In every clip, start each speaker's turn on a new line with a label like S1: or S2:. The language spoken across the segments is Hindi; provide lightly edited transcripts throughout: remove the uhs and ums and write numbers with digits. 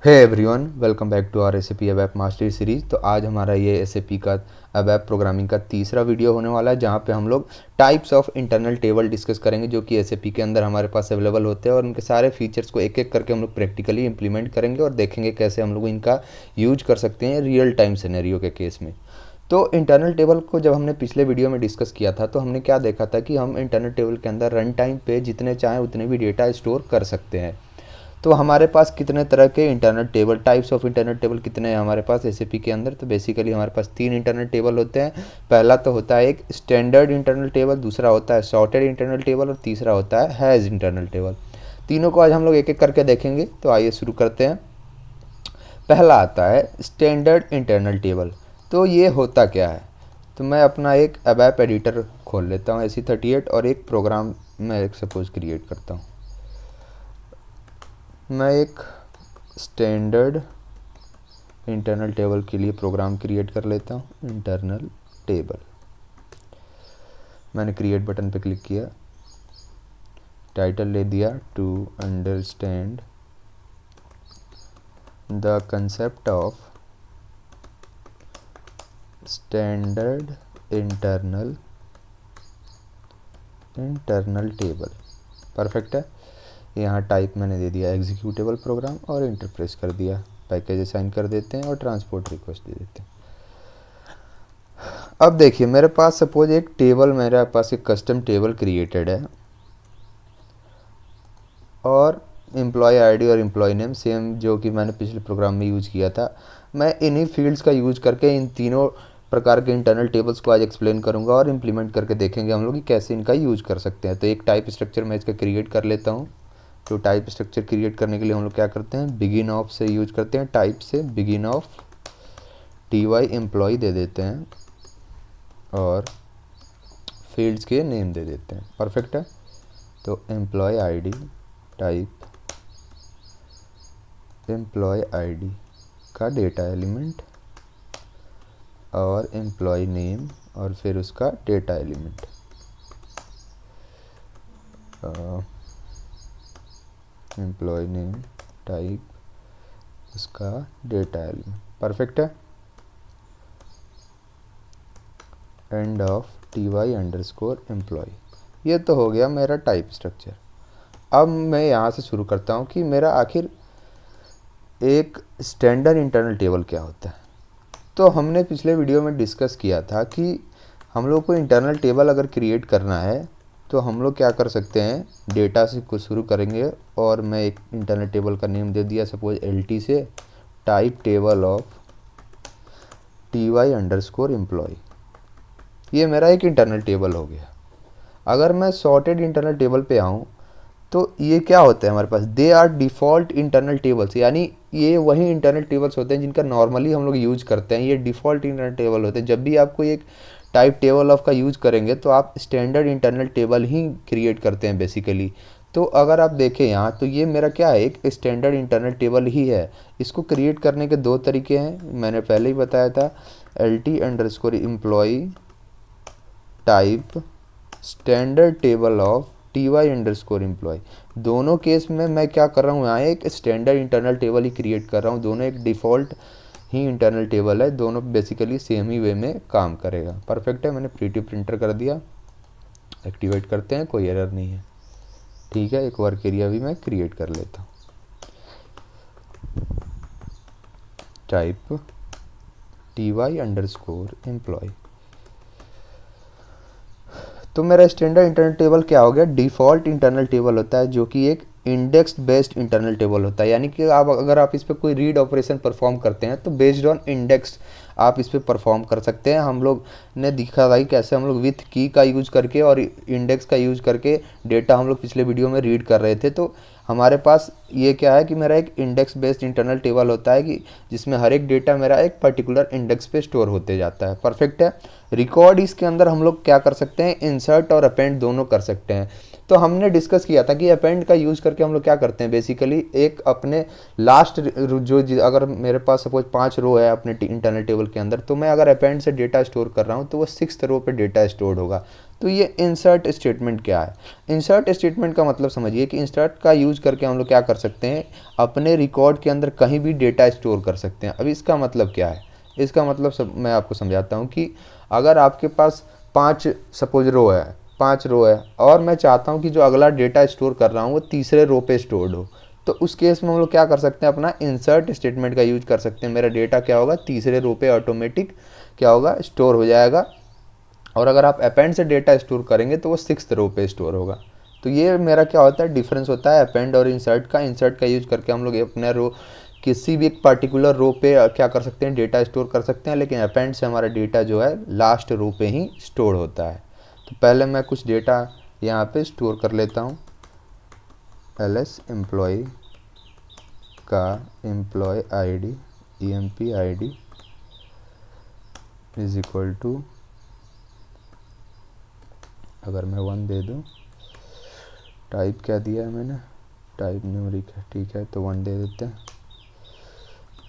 S1: Hey everyone, welcome back to our SAP ABAP mastery series. तो आज हमारा ये एसएपी का एबैप प्रोग्रामिंग का तीसरा वीडियो होने वाला है, जहाँ पे हम लोग types of internal table discuss करेंगे जो कि एसएपी के अंदर हमारे पास अवेलेबल होते हैं, और उनके सारे फीचर्स को एक एक करके हम लोग प्रैक्टिकली इंप्लीमेंट करेंगे और देखेंगे कैसे हम लोग इनका यूज कर सकते हैं रियल टाइम सिनेरियो के केस में। तो इंटरनल टेबल को जब हमने पिछले वीडियो में डिस्कस किया था तो हमने क्या देखा था कि हम इंटरनल टेबल के अंदर रन टाइम पे जितने चाहें उतने भी डेटा स्टोर कर सकते हैं। तो हमारे पास कितने तरह के internal table, types of internal table कितने हैं हमारे पास एसएपी के अंदर? तो बेसिकली हमारे पास तीन इंटरनल टेबल होते हैं। पहला तो होता है एक स्टैंडर्ड इंटरनल टेबल, दूसरा होता है सॉर्टेड इंटरनल टेबल और तीसरा होता है हैज़ इंटरनल टेबल। तीनों को आज हम लोग एक एक करके देखेंगे। तो आइए शुरू करते हैं। पहला आता है स्टैंडर्ड इंटरनल टेबल। तो ये होता क्या है? तो मैं अपना एक अबैप एडिटर खोल लेता हूँ AC38 और एक प्रोग्राम मैं एक सपोज क्रिएट करता हूँ। मैं एक स्टैंडर्ड इंटरनल टेबल के लिए प्रोग्राम क्रिएट कर लेता हूँ। इंटरनल टेबल, मैंने क्रिएट बटन पे क्लिक किया, टाइटल ले दिया to understand the concept of standard internal table. Perfect है। यहाँ टाइप मैंने दे दिया एग्जीक्यूटेबल प्रोग्राम और इंटर प्रेस कर दिया। पैकेज असाइन कर देते हैं और ट्रांसपोर्ट रिक्वेस्ट दे देते हैं। अब देखिए मेरे पास सपोज एक टेबल, मेरे पास एक कस्टम टेबल क्रिएटेड है और एम्प्लॉय आईडी और एम्प्लॉय नेम सेम जो कि मैंने पिछले प्रोग्राम में यूज़ किया था। मैं इन्हीं फील्ड्स का यूज करके इन तीनों प्रकार के इंटरनल टेबल्स को आज एक्सप्लेन करूंगा और इम्प्लीमेंट करके देखेंगे हम लोग कि कैसे इनका यूज कर सकते हैं। तो एक टाइप स्ट्रक्चर मैं इसका क्रिएट कर लेता हूँ। तो टाइप स्ट्रक्चर क्रिएट करने के लिए हम लोग क्या करते हैं, बिगिन ऑफ से यूज करते हैं। टाइप से बिगिन ऑफ TY एम्प्लॉय दे देते हैं और फील्ड्स के नेम दे देते हैं। परफेक्ट है। तो employ ID, type employ ID का डेटा एलिमेंट और एम्प्लॉय नेम और फिर उसका data element. Employ name type उसका डेटा एलिमेंट। परफेक्ट है। End of TY underscore employ. ये तो हो गया मेरा टाइप स्ट्रक्चर। अब मैं यहाँ से शुरू करता हूँ कि मेरा आखिर एक स्टैंडर्ड इंटरनल टेबल क्या होता है। तो हमने पिछले वीडियो में डिस्कस किया था कि हम लोग को इंटरनल टेबल अगर क्रिएट करना है तो हम लोग क्या कर सकते हैं, डेटा से कुछ शुरू करेंगे और मैं एक इंटरनल टेबल का नेम दे दिया सपोज LT से type table of TY underscore employ. ये मेरा एक इंटरनल टेबल हो गया। अगर मैं सॉर्टेड इंटरनल टेबल पे आऊँ तो ये क्या होता है हमारे पास, they are default internal tables, यानी ये वही इंटरनल टेबल्स होते हैं जिनका नॉर्मली हम लोग यूज करते हैं। ये डिफ़ॉल्ट इंटरनल टेबल होते हैं। जब भी आपको एक टाइप टेबल ऑफ का यूज करेंगे तो आप स्टैंडर्ड इंटरनल टेबल ही क्रिएट करते हैं बेसिकली। तो अगर आप देखें यहाँ तो ये मेरा क्या है, एक स्टैंडर्ड इंटरनल टेबल ही है। इसको क्रिएट करने के दो तरीके हैं, मैंने पहले ही बताया था। LT underscore employ type standard table of TY underscore employ. दोनों केस में मैं क्या कर रहा हूँ, यहाँ एक स्टैंडर्ड इंटरनल टेबल ही क्रिएट कर रहा हूँ। दोनों एक डिफ़ॉल्ट ही इंटरनल टेबल है, दोनों बेसिकली सेम ही वे में काम करेगा। परफेक्ट है। मैंने प्रीटी प्रिंटर कर दिया, एक्टिवेट करते हैं, कोई एरर नहीं है। ठीक है। एक वर्क एरिया भी मैं क्रिएट कर लेता हूँ। Type TY underscore employ. तो मेरा स्टैंडर्ड इंटरनल टेबल क्या हो गया, डिफ़ॉल्ट इंटरनल टेबल होता है जो कि एक इंडेक्स बेस्ड इंटरनल टेबल होता है। यानी कि आप अगर आप इस पर कोई रीड ऑपरेशन परफॉर्म करते हैं तो बेस्ड ऑन इंडेक्स आप इस पर परफॉर्म कर सकते हैं। हम लोग ने दिखा था कि कैसे हम लोग विथ की का यूज करके और इंडेक्स का यूज करके डेटा हम लोग पिछले वीडियो में रीड कर रहे थे। तो हमारे पास ये क्या है कि मेरा एक इंडेक्स बेस्ड इंटरनल टेबल होता है कि जिसमें हर एक डेटा मेरा एक पर्टिकुलर इंडेक्स पे स्टोर होते जाता है। परफेक्ट है। रिकॉर्ड इसके अंदर हम लोग क्या कर सकते हैं, इंसर्ट और अपेंड दोनों कर सकते हैं। तो हमने डिस्कस किया था कि अपेंड का यूज़ करके हम लोग क्या करते हैं, बेसिकली एक अपने लास्ट अगर मेरे पास सपोज 5 रो है अपने इंटरनल टेबल के अंदर, तो मैं अगर अपेंड से डेटा स्टोर कर रहा हूँ तो वो 6th रो पे डेटा स्टोर होगा। तो ये इंसर्ट स्टेटमेंट क्या है? इंसर्ट स्टेटमेंट का मतलब समझिए कि इंसर्ट का यूज़ करके हम लोग क्या कर सकते हैं, अपने रिकॉर्ड के अंदर कहीं भी डेटा स्टोर कर सकते हैं। अब इसका मतलब क्या है? इसका मतलब मैं आपको समझाता हूँ कि अगर आपके पास 5 सपोज रो है, 5 रो है और मैं चाहता हूँ कि जो अगला डेटा स्टोर कर रहा हूँ वो तीसरे रो पे स्टोर्ड हो, तो उस केस में हम लोग क्या कर सकते हैं, अपना इंसर्ट स्टेटमेंट का यूज कर सकते हैं। मेरा डेटा क्या होगा, तीसरे रो पे ऑटोमेटिक क्या होगा, स्टोर हो जाएगा। और अगर आप अपेंड से डेटा स्टोर करेंगे तो वो 6th रो पे स्टोर होगा। तो ये मेरा क्या होता है, डिफरेंस होता है अपेंड और इंसर्ट का। इंसर्ट का यूज करके हम लोग अपने रो किसी भी एक पर्टिकुलर रो पे क्या कर सकते हैं, डेटा स्टोर कर सकते हैं, लेकिन अपेंड से हमारा डेटा जो है लास्ट रो पे ही स्टोर होता है। तो पहले मैं कुछ डेटा यहाँ पे स्टोर कर लेता हूँ। एलएस एम्प्लॉय का employ ID EMP ID is equal to, अगर मैं 1 दे दूँ, टाइप क्या दिया है मैंने, टाइप न्यूमरिक है, ठीक है, तो 1 दे देते हैं।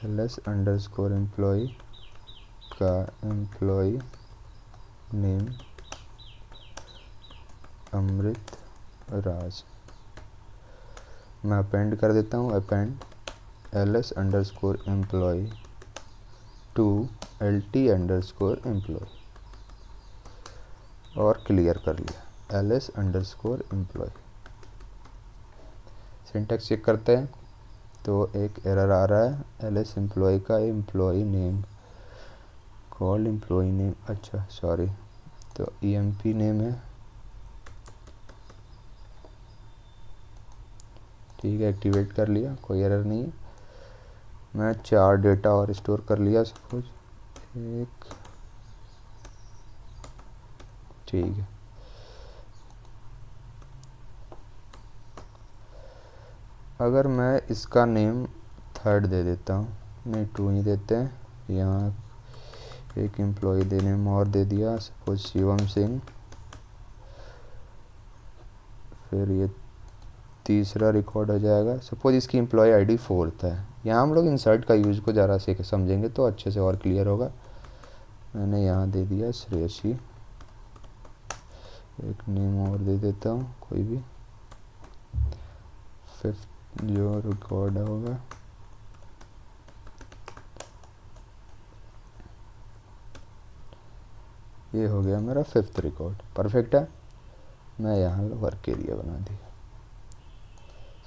S1: एलएस अंडरस्कोर एम्प्लॉय का एम्प्लॉय नेम अमृत राज। मैं अपेंड कर देता हूँ, append LS underscore employ to LT underscore employ, और क्लियर कर लिया LS underscore employ. Syntax check करते हैं तो एक एरर आ रहा है, एलएस एम्प्लॉय का employ name call employ name, अच्छा सॉरी, तो ईएमपी नेम है, ठीक है, एक्टिवेट कर लिया, कोई एरर नहीं है। मैं 4 डेटा और स्टोर कर लिया सपोज, एक, ठीक है। अगर मैं इसका नेम 3rd दे देता हूँ, नहीं 2 ही देते हैं, यहाँ एक एम्प्लॉय दे नेम और दे दिया सपोज शिवम सिंह, फिर ये तीसरा रिकॉर्ड हो जाएगा, सपोज इसकी एम्प्लॉय आईडी 4th है। यहाँ हम लोग इंसर्ट का यूज़ को ज़रा से समझेंगे तो अच्छे से और क्लियर होगा। मैंने यहाँ दे दिया श्रेयसी, एक नेम और दे देता हूँ कोई भी, 5th जो रिकॉर्ड होगा, ये हो गया मेरा 5th रिकॉर्ड, परफेक्ट है। मैं यहाँ वर्क एरिया बना दिया,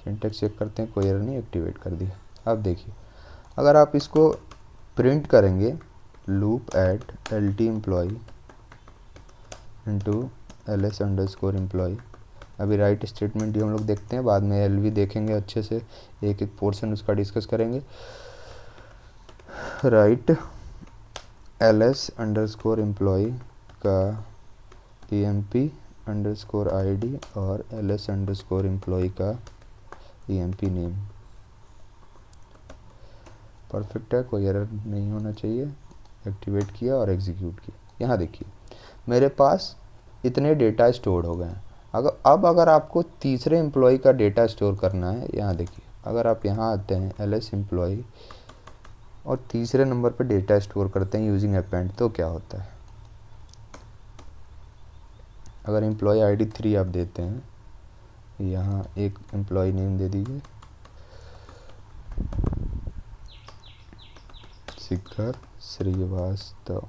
S1: सिंटैक्स चेक करते हैं, कोई एरर नहीं, एक्टिवेट कर दिया। अब देखिए, अगर आप इसको प्रिंट करेंगे, loop at L T employ into L S underscore employ, अभी राइट स्टेटमेंट ही हम लोग देखते हैं, बाद में एल भी देखेंगे, अच्छे से एक एक पोर्शन उसका डिस्कस करेंगे। Write L S underscore employ का E M P underscore I D और एल एस अंडरस्कोर एम्प्लॉय का E M P name, perfect है, कोई एरर नहीं होना चाहिए। एक्टिवेट किया और एग्जीक्यूट किया। यहाँ देखिए मेरे पास इतने डेटा स्टोर हो गए हैं। अगर आपको तीसरे एम्प्लॉय का डेटा स्टोर करना है, यहाँ देखिए, अगर आप यहाँ आते हैं एल एस एम्प्लॉय और तीसरे नंबर पर डेटा स्टोर करते हैं यूजिंग अपेंड, तो क्या होता है, अगर एम्प्लॉय आईडी 3 आप देते हैं, यहाँ एक एम्प्लॉय नेम दे दीजिए शिखर श्रीवास्तव।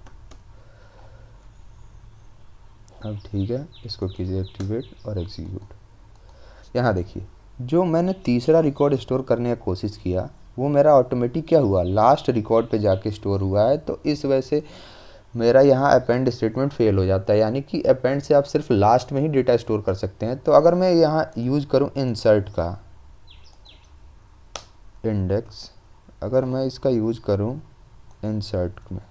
S1: अब ठीक है, इसको कीजिए एक्टिवेट और एग्जीक्यूट। यहाँ देखिए, जो मैंने तीसरा रिकॉर्ड स्टोर करने का कोशिश किया वो मेरा ऑटोमेटिक क्या हुआ, लास्ट रिकॉर्ड पे जाके स्टोर हुआ है। तो इस वजह से मेरा यहाँ अपेंड स्टेटमेंट फेल हो जाता है, यानी कि अपेंड से आप सिर्फ लास्ट में ही डेटा स्टोर कर सकते हैं। तो अगर मैं यहाँ यूज़ करूँ इंसर्ट का इंडेक्स, अगर मैं इसका यूज़ करूँ इंसर्ट में,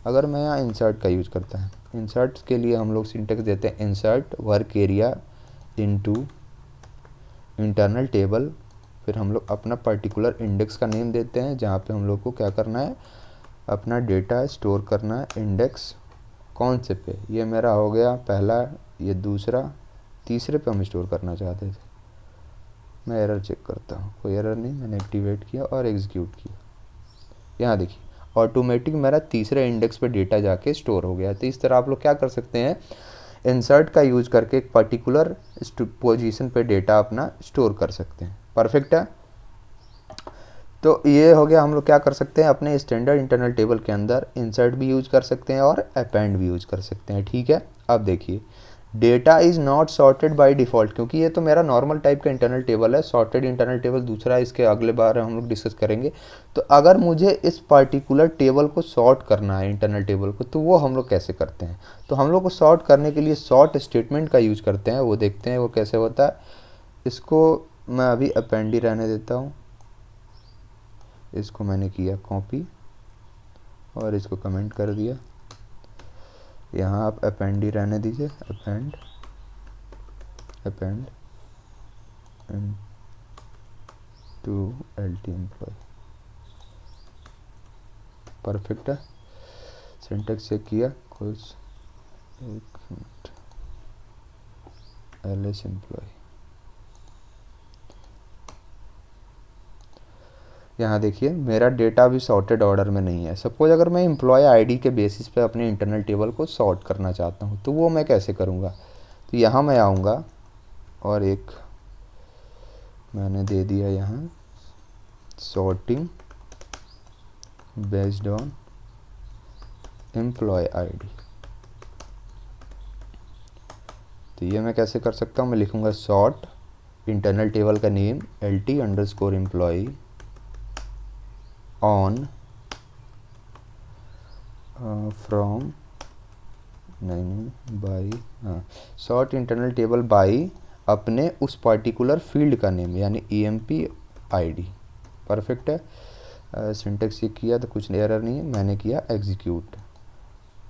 S1: अगर मैं यहाँ इंसर्ट का यूज़ करता है, इंसर्ट के लिए हम लोग सिंटेक्स देते हैं insert work area into internal table, फिर हम लोग अपना पर्टिकुलर इंडेक्स का नेम देते हैं जहाँ पे हम लोग को क्या करना है, अपना डेटा स्टोर करना है। इंडेक्स कौन से पे, ये मेरा हो गया पहला, ये दूसरा, तीसरे पे हम स्टोर करना चाहते थे। मैं एरर चेक करता हूँ, कोई एरर नहीं, मैंने एक्टिवेट किया और एग्जीक्यूट किया। यहाँ देखिए ऑटोमेटिक मेरा तीसरे इंडेक्स पे डेटा जाके स्टोर हो गया। तो इस तरह आप लोग क्या कर सकते हैं, इंसर्ट का यूज करके एक पर्टिकुलर पोजीशन पे डेटा अपना स्टोर कर सकते हैं। परफेक्ट है। तो ये हो गया, हम लोग क्या कर सकते हैं, अपने स्टैंडर्ड इंटरनल टेबल के अंदर इंसर्ट भी यूज कर सकते हैं और अपेंड भी यूज कर सकते हैं। ठीक है। अब देखिए data is not sorted by default, क्योंकि ये तो मेरा नॉर्मल टाइप का इंटरनल टेबल है। सॉर्टेड इंटरनल टेबल दूसरा है, इसके अगले बार हम लोग डिस्कस करेंगे। तो अगर मुझे इस पर्टिकुलर टेबल को सॉर्ट करना है, इंटरनल टेबल को, तो वो हम लोग कैसे करते हैं। तो हम लोग को सॉर्ट करने के लिए सॉर्ट स्टेटमेंट का यूज करते हैं, वो देखते हैं वो कैसे होता है। इसको मैं अभी अपेंड ही रहने देता हूँ। इसको मैंने किया कॉपी और इसको कमेंट कर दिया। यहाँ आप अपेंड ही रहने दीजिए, append to LT employ. Perfect है। सिंटैक्स चेक किया कुछ, एक मिनट, LS एम्प्लॉय। यहाँ देखिए मेरा डेटा भी सॉर्टेड ऑर्डर में नहीं है। सपोज अगर मैं एम्प्लॉय आईडी के बेसिस पे अपने इंटरनल टेबल को सॉर्ट करना चाहता हूँ, तो वो मैं कैसे करूँगा। तो यहाँ मैं आऊँगा और एक मैंने दे दिया यहाँ sorting based on employ ID. तो ये मैं कैसे कर सकता हूँ, मैं लिखूँगा सॉर्ट इंटरनल टेबल का name LT underscore employ on from नहीं बाई, हाँ, सॉर्ट इंटरनल टेबल बाई अपने उस पर्टिकुलर फील्ड का नेम यानी EMP ID। परफेक्ट है। सिंटेक्स ये किया तो कुछ एरर नहीं है, मैंने किया एग्जीक्यूट।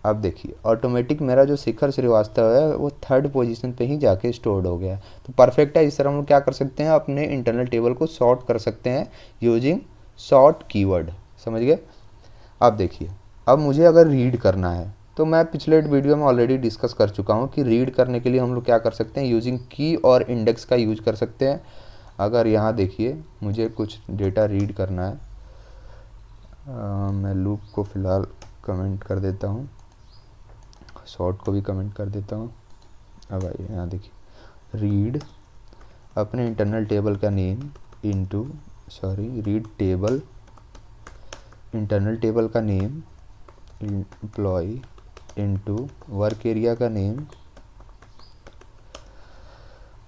S1: अब देखिए ऑटोमेटिक मेरा जो शिखर श्रीवास्तव है वो थर्ड पोजीशन पे ही जाके स्टोर्ड हो गया। तो परफेक्ट है। इस तरह हम लोग क्या कर सकते हैं, अपने इंटरनल टेबल को सॉर्ट कर सकते हैं यूजिंग सॉर्ट कीवर्ड। समझ गए। अब देखिए अब मुझे अगर रीड करना है, तो मैं पिछले वीडियो में ऑलरेडी डिस्कस कर चुका हूँ कि रीड करने के लिए हम लोग क्या कर सकते हैं, यूजिंग की और इंडेक्स का यूज कर सकते हैं। अगर यहाँ देखिए मुझे कुछ डेटा रीड करना है, मैं लूप को फ़िलहाल कमेंट कर देता हूँ, शॉर्ट को भी कमेंट कर देता हूँ। अब आइए यहाँ देखिए रीड अपने इंटरनल टेबल का name into read table internal table का name employ into work area का नेम।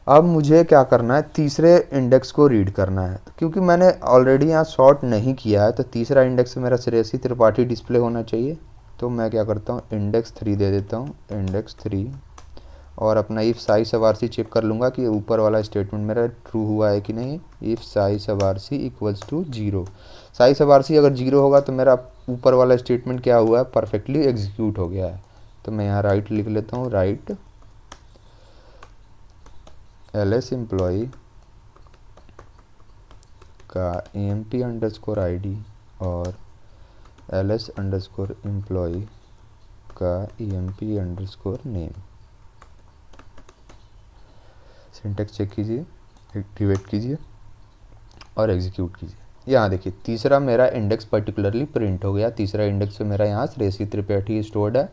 S1: अब मुझे क्या करना है, तीसरे इंडेक्स को रीड करना है। क्योंकि मैंने ऑलरेडी यहाँ सॉर्ट नहीं किया है, तो तीसरा इंडेक्स मेरा श्रेयसी त्रिपाठी डिस्प्ले होना चाहिए। तो मैं क्या करता हूँ, इंडेक्स 3 दे देता हूँ, इंडेक्स 3, और अपना इफ़ साई सवारसी चेक कर लूँगा कि ऊपर वाला स्टेटमेंट मेरा ट्रू हुआ है कि नहीं। If sy subrc equals to 0, sy subrc अगर 0 होगा तो मेरा ऊपर वाला स्टेटमेंट क्या हुआ है, परफेक्टली एग्जीक्यूट हो गया है। तो मैं यहाँ राइट लिख लेता हूँ, राइट LS एम्प्लॉय का EMP अंडरस्कोर ID और LS अंडरस्कोर एम्प्लॉय का EMP underscore name. Syntax check कीजिए, एक्टिवेट कीजिए और एग्जीक्यूट कीजिए। यहाँ देखिए तीसरा मेरा इंडेक्स पर्टिकुलरली प्रिंट हो गया। तीसरा इंडेक्स पे मेरा यहाँ श्रेयसी त्रिपाठी स्टोर्ड है।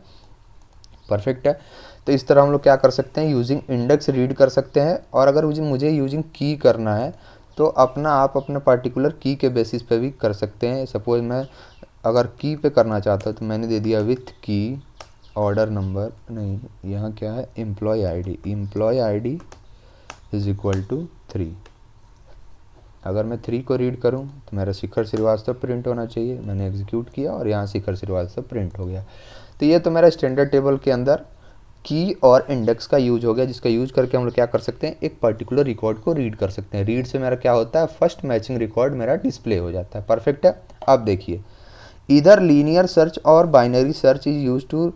S1: परफेक्ट है। तो इस तरह हम लोग क्या कर सकते हैं, यूजिंग इंडेक्स रीड कर सकते हैं। और अगर मुझे यूजिंग की करना है तो आप अपने पर्टिकुलर की के बेसिस पे भी कर सकते हैं। सपोज मैं अगर की पे करना चाहता हूँ तो मैंने दे दिया विथ की ऑर्डर नंबर, नहीं यहाँ क्या है, employ ID is equal to 3। अगर मैं 3 को रीड करूं तो मेरा शिखर श्रीवास्तव प्रिंट होना चाहिए। मैंने एग्जीक्यूट किया और यहाँ शिखर श्रीवास्तव प्रिंट हो गया। तो ये तो मेरा स्टैंडर्ड टेबल के अंदर की और इंडेक्स का यूज हो गया, जिसका यूज करके हम लोग क्या कर सकते हैं, एक पर्टिकुलर रिकॉर्ड को रीड कर सकते हैं। रीड से मेरा क्या होता है, फर्स्ट मैचिंग रिकॉर्ड मेरा डिस्प्ले हो जाता है। परफेक्ट है। अब देखिए इधर लीनियर सर्च और binary search is use to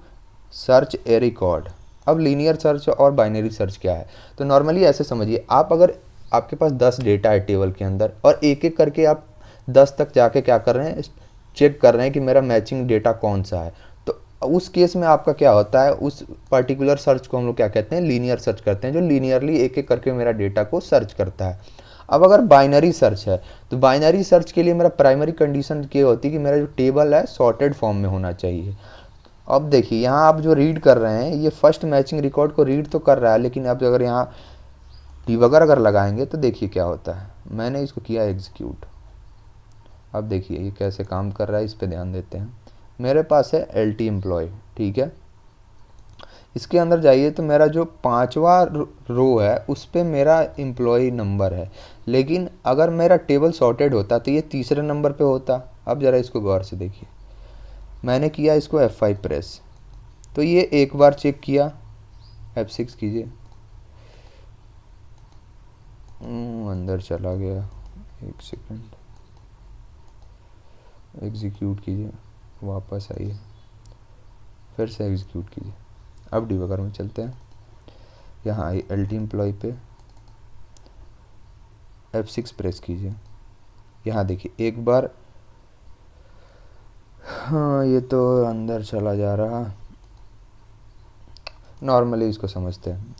S1: search a record. अब लीनियर सर्च और बाइनरी सर्च क्या है, तो नॉर्मली ऐसे समझिए, आप अगर आपके पास 10 डेटा है टेबल के अंदर और एक एक करके आप 10 तक जाके क्या कर रहे हैं, चेक कर रहे हैं कि मेरा मैचिंग डेटा कौन सा है। तो उस केस में आपका क्या होता है, उस पर्टिकुलर सर्च को हम लोग क्या कहते हैं, लीनियर सर्च करते हैं, जो लीनियरली एक एक करके मेरा डेटा को सर्च करता है। अब अगर बाइनरी सर्च है तो बाइनरी सर्च के लिए मेरा प्राइमरी कंडीशन ये होती है कि मेरा जो टेबल है सॉर्टेड फॉर्म में होना चाहिए। अब देखिए यहाँ आप जो रीड कर रहे हैं ये फर्स्ट मैचिंग रिकॉर्ड को रीड तो कर रहा है, लेकिन अब अगर यहाँ डिबगर अगर लगाएंगे तो देखिए क्या होता है। मैंने इसको किया एग्जीक्यूट। अब देखिए ये कैसे काम कर रहा है, इस पर ध्यान देते हैं। मेरे पास है एल टी एम्प्लॉय, ठीक है। इसके अंदर जाइए तो मेरा जो 5वां रो है उस पर मेरा एम्प्लॉय नंबर है, लेकिन अगर मेरा टेबल सॉर्टेड होता तो ये तीसरे नंबर पे होता। अब ज़रा इसको गौर से देखिए, मैंने किया इसको F5 प्रेस, तो ये एक बार चेक किया, F6 कीजिए, अंदर चला गया, एक सेकंड, एग्जीक्यूट कीजिए, वापस आइए, फिर से एग्जीक्यूट कीजिए। अब डिबगर में चलते हैं, यहाँ आइए एल टी एम्प्लॉय पे F6 प्रेस कीजिए, यहाँ देखिए एक बार, हाँ ये तो अंदर चला जा रहा। नॉर्मली इसको समझते हैं,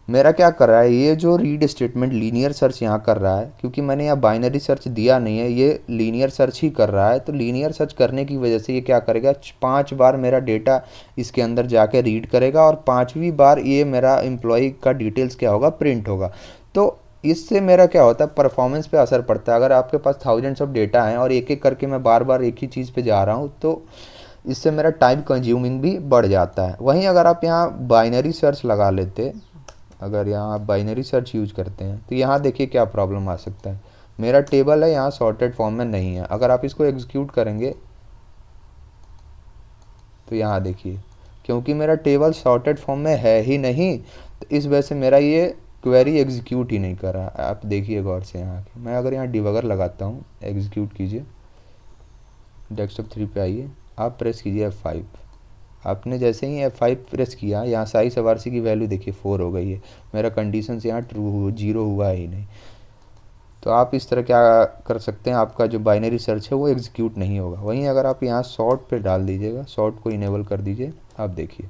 S1: मेरा क्या कर रहा है, ये जो रीड स्टेटमेंट लीनियर सर्च यहाँ कर रहा है, क्योंकि मैंने यहाँ बाइनरी सर्च दिया नहीं है, ये लीनियर सर्च ही कर रहा है। तो लीनियर सर्च करने की वजह से ये क्या करेगा, 5 बार मेरा डेटा इसके अंदर जाके रीड करेगा और 5वीं बार ये मेरा एम्प्लॉय का डिटेल्स क्या होगा, प्रिंट होगा। तो इससे मेरा क्या होता है, परफॉर्मेंस पे असर पड़ता है। अगर आपके पास थाउजेंड्स ऑफ डेटा हैं और एक एक करके मैं बार बार एक ही चीज़ पे जा रहा हूँ, तो इससे मेरा टाइम कंज्यूमिंग भी बढ़ जाता है। वहीं अगर आप यहाँ बाइनरी सर्च लगा लेते, अगर यहाँ आप बाइनरी सर्च यूज करते हैं, तो यहाँ देखिए क्या प्रॉब्लम आ सकता है। मेरा टेबल है यहाँ सॉर्टेड फॉर्म में नहीं है, अगर आप इसको एग्जीक्यूट करेंगे तो यहाँ देखिए, क्योंकि मेरा टेबल सॉर्टेड फॉर्म में है ही नहीं, तो इस वजह से मेरा ये क्वेरी एग्जीक्यूट ही नहीं कर रहा। आप देखिए गौर से यहाँ के, मैं अगर यहाँ डिबगर लगाता हूँ, एग्जीक्यूट कीजिए, डेस्कटॉप 3 पे आइए, आप प्रेस कीजिए F5। आपने जैसे ही F5 प्रेस किया, यहाँ साई सवारसी की वैल्यू देखिए 4 हो गई है, मेरा कंडीशन से यहाँ ट्रू 0 हुआ ही नहीं। तो आप इस तरह क्या कर सकते हैं, आपका जो बाइनरी सर्च है वो एग्जीक्यूट नहीं होगा। वहीं अगर आप यहाँ सॉर्ट पे डाल दीजिएगा, सॉर्ट को इनेबल कर दीजिए, आप देखिए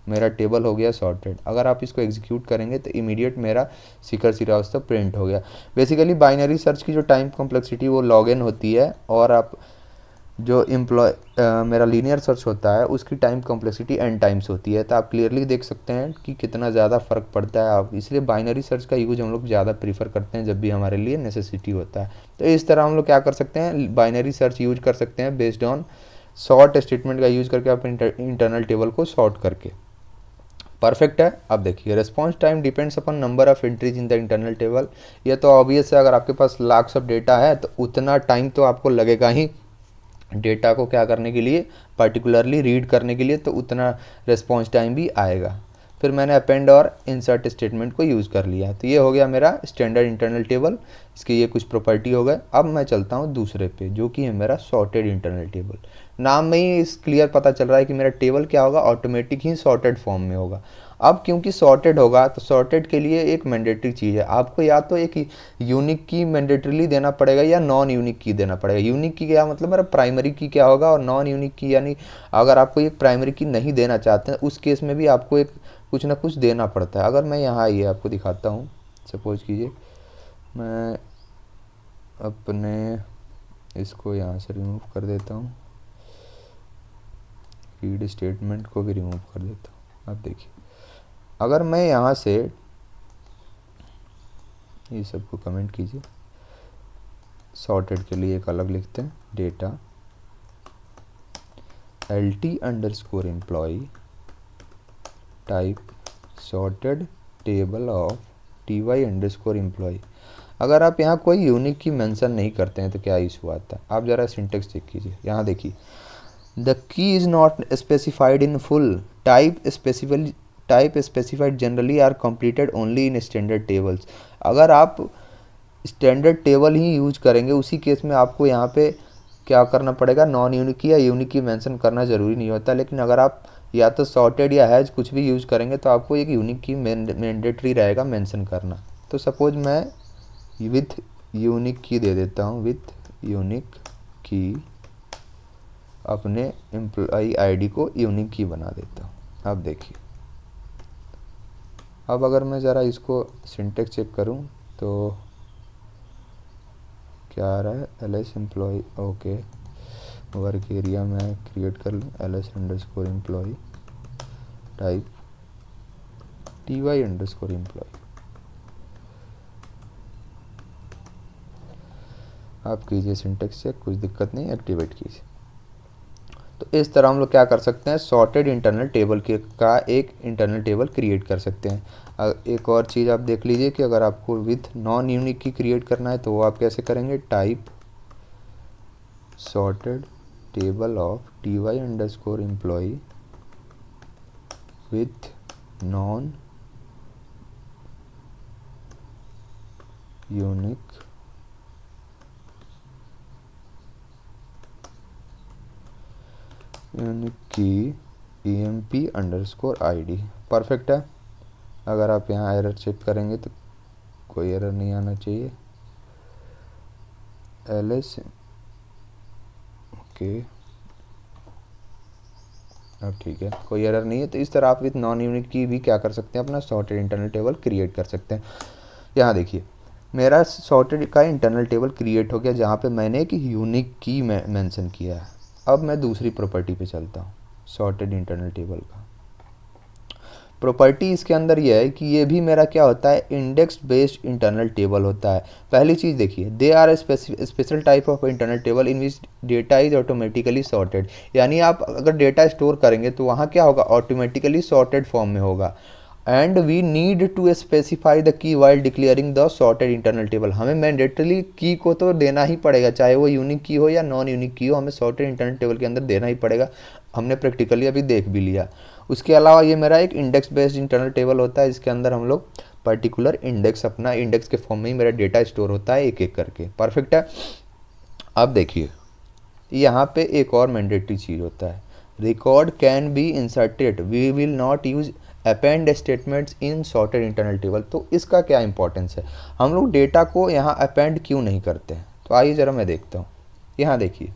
S1: मेरा टेबल हो गया सॉर्टेड। अगर आप इसको एग्जीक्यूट करेंगे तो इमीडिएट मेरा शिखर श्रीवास्तव प्रिंट हो गया। बेसिकली बाइनरी सर्च की जो टाइम कॉम्प्लेक्सिटी वो लॉग इन होती है, और आप जो मेरा लीनियर सर्च होता है उसकी टाइम कॉम्प्लेक्सिटी n टाइम्स होती है। तो आप क्लियरली देख सकते हैं कि कितना ज़्यादा फ़र्क पड़ता है। आप इसलिए बाइनरी सर्च का यूज हम लोग ज़्यादा प्रीफर करते हैं जब भी हमारे लिए नेसेसिटी होता है। तो इस तरह हम लोग क्या कर सकते हैं, बाइनरी सर्च यूज कर सकते हैं बेस्ड ऑन सॉर्ट स्टेटमेंट का यूज करके, आप इंटरनल टेबल को सॉर्ट करके। परफेक्ट है। अब देखिए response time depends upon number of entries in the internal table. ये तो ऑब्वियस है, अगर आपके पास लाख्स ऑफ डेटा है तो उतना टाइम तो आपको लगेगा ही डेटा को क्या करने के लिए, पर्टिकुलरली रीड करने के लिए, तो उतना रिस्पॉन्स टाइम भी आएगा। फिर मैंने अपेंड और इंसर्ट स्टेटमेंट को यूज़ कर लिया, तो ये हो गया मेरा स्टैंडर्ड इंटरनल टेबल। इसके ये कुछ प्रॉपर्टी हो गए। अब मैं चलता हूँ दूसरे पे, जो कि है मेरा सॉर्टेड इंटरनल टेबल। नाम में ही इस क्लियर पता चल रहा है कि मेरा टेबल क्या होगा, ऑटोमेटिक ही सॉर्टेड फॉर्म में होगा। अब क्योंकि सॉर्टेड होगा तो सॉर्टेड के लिए एक मैंडेटरी चीज़ है, आपको या तो एक यूनिक की मैंडेटरीली देना पड़ेगा या नॉन यूनिक की देना पड़ेगा। यूनिक की क्या मतलब, मेरा प्राइमरी की क्या होगा, और नॉन यूनिक की यानी अगर आपको एक प्राइमरी की नहीं देना चाहते हैं उस केस में भी आपको एक कुछ ना कुछ देना पड़ता है। अगर मैं यहाँ ये आपको दिखाता हूँ, सपोज कीजिए मैं अपने इसको यहाँ से रिमूव कर देता हूँ, रीड स्टेटमेंट को भी रिमूव कर देता हूँ। अब देखिए अगर मैं यहाँ से ये सबको कमेंट कीजिए, सॉर्टेड के लिए एक अलग लिखते हैं, data LT_employee type sorted table of TY_employee। अगर आप यहाँ कोई यूनिक की मेंशन नहीं करते हैं तो क्या इशू आता है, आप ज़रा सिंटेक्स चेक कीजिए। यहाँ देखिए, the key is not specified in full, type specified generally are completed only in standard tables. अगर आप स्टैंडर्ड टेबल ही यूज करेंगे उसी केस में आपको यहाँ पे क्या करना पड़ेगा, नॉन यूनिक की या यूनिक की मेंशन करना ज़रूरी नहीं होता। लेकिन अगर आप या तो सॉर्टेड या हैज कुछ भी यूज़ करेंगे तो आपको एक यूनिक की मैंडेटरी रहेगा मेंशन करना। तो सपोज मैं विथ यूनिक की दे देता हूँ, विथ यूनिक की, अपने एम्प्लॉई आईडी को यूनिक की बना देता हूँ। अब देखिए, अब अगर मैं ज़रा इसको सिंटेक्स चेक करूँ तो क्या आ रहा है, ls employee, okay, work area में क्रिएट कर लूँ ls underscore employee, type ty underscore employee. आप कीजिए सिंटेक्स चेक, कुछ दिक्कत नहीं, एक्टिवेट कीजिए। तो इस तरह हम लोग क्या कर सकते हैं, सॉर्टेड इंटरनल टेबल के का एक इंटरनल टेबल क्रिएट कर सकते हैं। एक और चीज़ आप देख लीजिए कि अगर आपको विथ नॉन यूनिक की क्रिएट करना है तो वो आप कैसे करेंगे, type sorted table of ty underscore employee with non unique की emp अंडरस्कोर id। परफेक्ट है। अगर आप यहाँ एरर चेक करेंगे तो कोई एरर नहीं आना चाहिए। ls, ओके, अब ठीक है, कोई एरर नहीं है। तो इस तरह आप विथ नॉन यूनिक की भी क्या कर सकते हैं, अपना सॉर्टेड इंटरनल टेबल क्रिएट कर सकते हैं। यहाँ देखिए, मेरा सॉर्टेड का इंटरनल टेबल क्रिएट हो गया जहाँ पे मैंने एक यूनिक की मेंशन किया है। अब मैं दूसरी प्रॉपर्टी पे चलता हूँ, सॉर्टेड इंटरनल टेबल का प्रॉपर्टी इसके अंदर ये है कि ये भी मेरा क्या होता है, इंडेक्स बेस्ड इंटरनल टेबल होता है। पहली चीज़ देखिए, they are special type of internal table in which data is automatically sorted. यानी आप अगर डेटा स्टोर करेंगे तो वहाँ क्या होगा, ऑटोमेटिकली सॉर्टेड फॉर्म में होगा। And we need to specify the key while declaring the sorted internal table. हमें मैंडेटरली की को तो देना ही पड़ेगा, चाहे वो यूनिक की हो या नॉन यूनिक की हो, हमें सॉर्टेड इंटरनल टेबल के अंदर देना ही पड़ेगा। हमने प्रैक्टिकली अभी देख भी लिया। उसके अलावा ये मेरा एक इंडेक्स बेस्ड इंटरनल टेबल होता है, इसके अंदर हम लोग पर्टिकुलर इंडेक्स, अपना इंडेक्स के फॉर्म में ही मेरा डेटा स्टोर होता है एक एक करके। परफेक्ट है। अब देखिए, यहाँ पे एक और मैंडेटरी चीज़ होता है, record can be inserted, we will not use append statements in sorted internal table. तो इसका क्या इंपॉर्टेंस है, हम लोग डेटा को यहाँ अपेंड क्यों नहीं करते हैं, तो आइए ज़रा मैं देखता हूँ। यहाँ देखिए,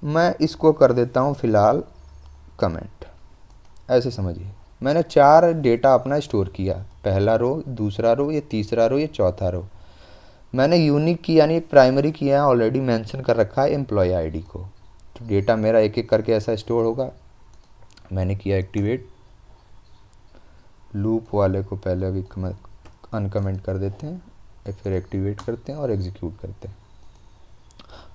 S1: मैं इसको कर देता हूँ फ़िलहाल कमेंट। ऐसे समझिए, मैंने 4 डेटा अपना स्टोर किया, पहला रो, दूसरा रो, ये तीसरा रो, ये चौथा रो। मैंने यूनिक की यानी प्राइमरी की यहाँ ऑलरेडी मेंशन कर रखा है एम्प्लॉय आईडी को। तो डेटा मेरा एक एक करके ऐसा स्टोर होगा। मैंने किया एक्टिवेट, लूप वाले को पहले अभी अनकमेंट कर देते हैं, फिर एक्टिवेट करते हैं और एग्जीक्यूट करते हैं।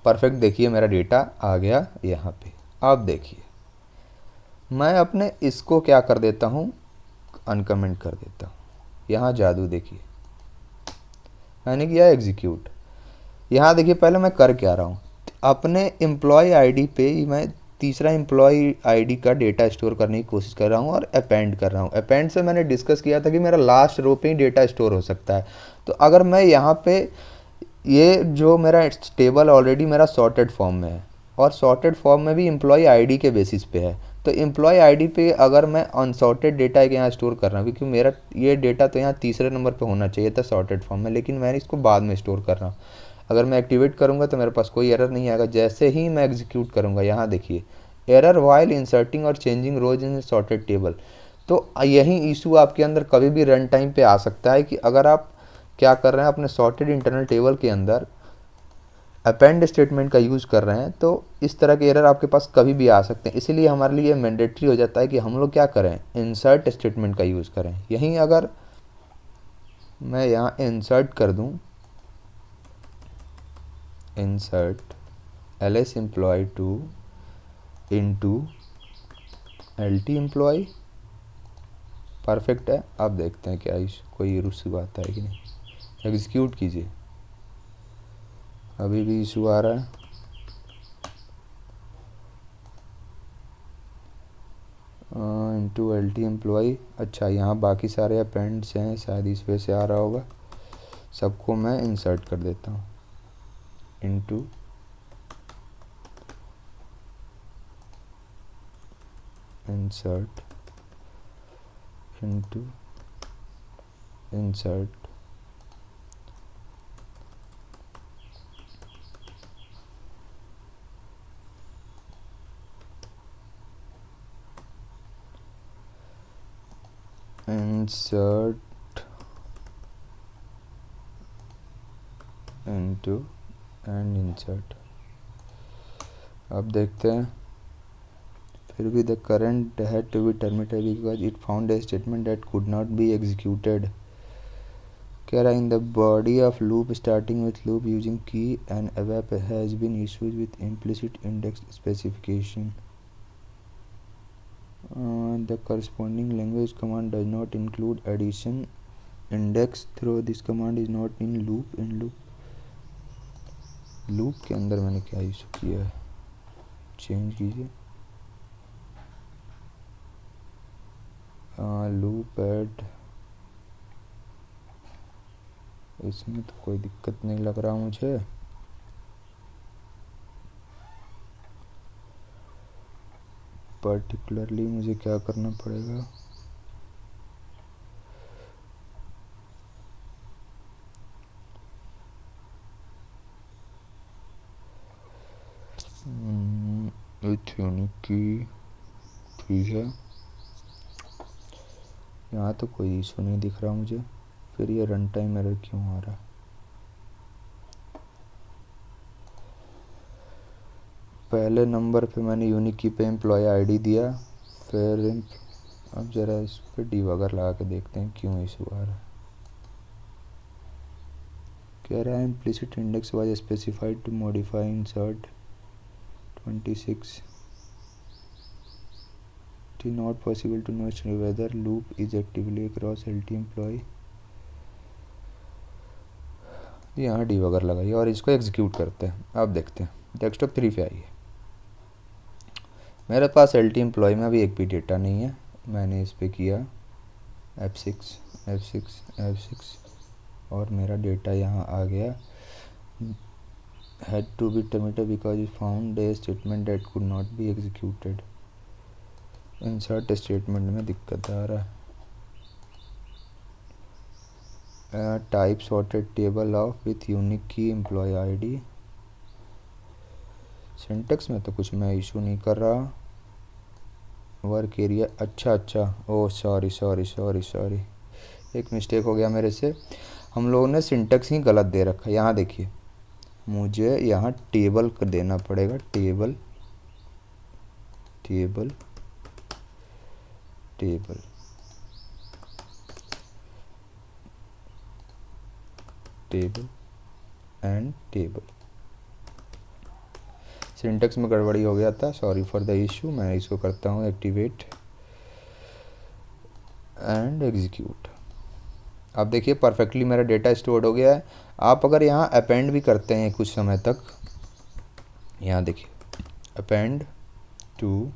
S1: परफेक्ट, देखिए मेरा डेटा आ गया यहाँ पे। अब देखिए, मैं अपने इसको क्या कर देता हूँ, अनकमेंट कर देता हूँ। यहाँ जादू देखिए, मैंने किया एग्जीक्यूट। यहाँ देखिए, पहले मैं कर क्या रहा हूँ, अपने एम्प्लॉय आईडी पे ही मैं तीसरा एम्प्लॉय आईडी का डेटा स्टोर करने की कोशिश कर रहा हूँ और अपेंड कर रहा हूँ। अपेंड से मैंने डिस्कस किया था कि मेरा लास्ट रो पे ही डेटा स्टोर हो सकता है। तो अगर मैं यहाँ पे, ये जो मेरा टेबल ऑलरेडी मेरा सॉर्टेड फॉर्म में है और सॉर्टेड फॉर्म में भी एम्प्लॉय आईडी के बेसिस पे है, तो एम्प्लॉय आईडी पे अगर मैं अनसॉर्टेड डेटा यहाँ स्टोर कर रहा हूँ, क्योंकि मेरा ये डेटा तो यहाँ तीसरे नंबर पे होना चाहिए था सॉर्टेड फॉर्म में, लेकिन मैंने इसको बाद में स्टोर कर रहा हूँ। अगर मैं एक्टिवेट करूँगा तो मेरे पास कोई एरर नहीं आएगा। जैसे ही मैं एग्जीक्यूट करूँगा, यहाँ देखिए, एरर वाइल इंसर्टिंग और changing rows in sorted table. तो यही इशू आपके अंदर कभी भी रन टाइम पे आ सकता है कि अगर आप क्या कर रहे हैं, अपने सॉर्टेड इंटरनल टेबल के अंदर अपेंड स्टेटमेंट का यूज़ कर रहे हैं, तो इस तरह के एरर आपके पास कभी भी आ सकते हैं। इसीलिए हमारे लिए मैंडेटरी हो जाता है कि हम लोग क्या करें, इंसर्ट स्टेटमेंट का यूज़ करें। यहीं अगर मैं यहाँ इंसर्ट कर दूँ, insert ls employ to into lt employ, perfect है। अब देखते हैं क्या कोई इशू आता है कि नहीं। एग्जीक्यूट कीजिए, अभी भी इशू आ रहा है। इनटू lt एम्प्लॉय, अच्छा, यहाँ बाकी सारे अपेंड्स हैं, शायद इस वजह से आ रहा होगा। सबको मैं इंसर्ट कर देता हूँ, into insert into insert insert into and insert. अब देखते हैं, फिर भी the current had to be terminated because it found a statement that could not be executed. कह रहा in the body of loop starting with loop using key and अवेप has been issued with implicit index specification. The corresponding language command does not include addition index through this command is not in loop। in loop के अंदर मैंने क्या यूज किया है, चेंज कीजिए। लूप ऐड, इसमें तो कोई दिक्कत नहीं लग रहा मुझे। पर्टिकुलरली मुझे क्या करना पड़ेगा, विथ यूनिक की, ठीक है। यहाँ तो कोई इशू नहीं दिख रहा मुझे, फिर ये रन टाइम एरर क्यों आ रहा है। पहले नंबर पे मैंने यूनिक की पे एम्प्लॉय आईडी दिया, फिर अब ज़रा इस पर डिबगर लगा के देखते हैं क्यों इशू आ रहा है। कह रहा है implicit index was specified to modify insert 26 it is not possible to know whether loop is actively across LT employee। यहाँ डिबगर लगाइए और इसको एग्जीक्यूट करते हैं। अब देखते हैं डेस्कटॉप 3 पे आइए। मेरे पास LT एम्प्लॉय में अभी एक भी डेटा नहीं है। मैंने इस पे किया F6 F6 F6 और मेरा डेटा यहाँ आ गया। had to be terminated because it found a statement that could not be executed। Insert statement में दिक्कत आ रहा है। Type sorted table of with unique की एम्प्लॉय आईडी। सिंटेक्स में तो कुछ मैं इशू नहीं कर रहा। वर्क एरिया, अच्छा ओह सॉरी एक मिस्टेक हो गया मेरे से। हम लोगों ने सिंटेक्स ही गलत दे रखा है। यहाँ देखिए, मुझे यहाँ टेबल कर देना पड़ेगा, table table table table and table. Syntax में गड़बड़ी हो गया था, सॉरी फॉर द इशू। मैं इसको करता हूँ एक्टिवेट एंड एग्जीक्यूट। अब देखिए परफेक्टली मेरा डेटा स्टोर्ड हो गया है। आप अगर यहाँ अपेंड भी करते हैं कुछ समय तक, यहाँ देखिए अपेंड टू,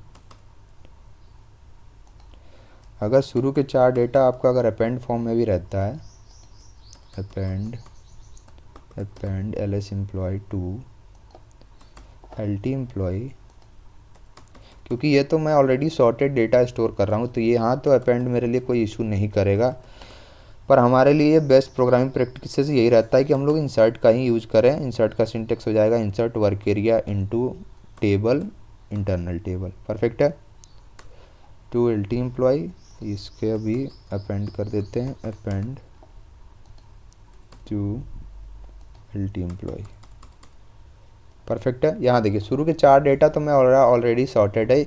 S1: अगर शुरू के 4 डेटा आपका अगर अपेंड फॉर्म में भी रहता है, append ls employ to LT employ, क्योंकि ये तो मैं ऑलरेडी सॉर्टेड डेटा स्टोर कर रहा हूँ तो ये यहाँ तो अपेंड मेरे लिए कोई इशू नहीं करेगा। पर हमारे लिए बेस्ट प्रोग्रामिंग प्रैक्टिसेस यही रहता है कि हम लोग इंसर्ट का ही यूज़ करें। इंसर्ट का सिंटेक्स हो जाएगा insert work area into table internal table. Perfect है। टू LT एम्प्लॉय, इसके अभी अपेंड कर देते हैं, append to LT employ. Perfect है। यहाँ देखिए शुरू के 4 डेटा तो मैं ऑलरेडी सॉर्टेड है।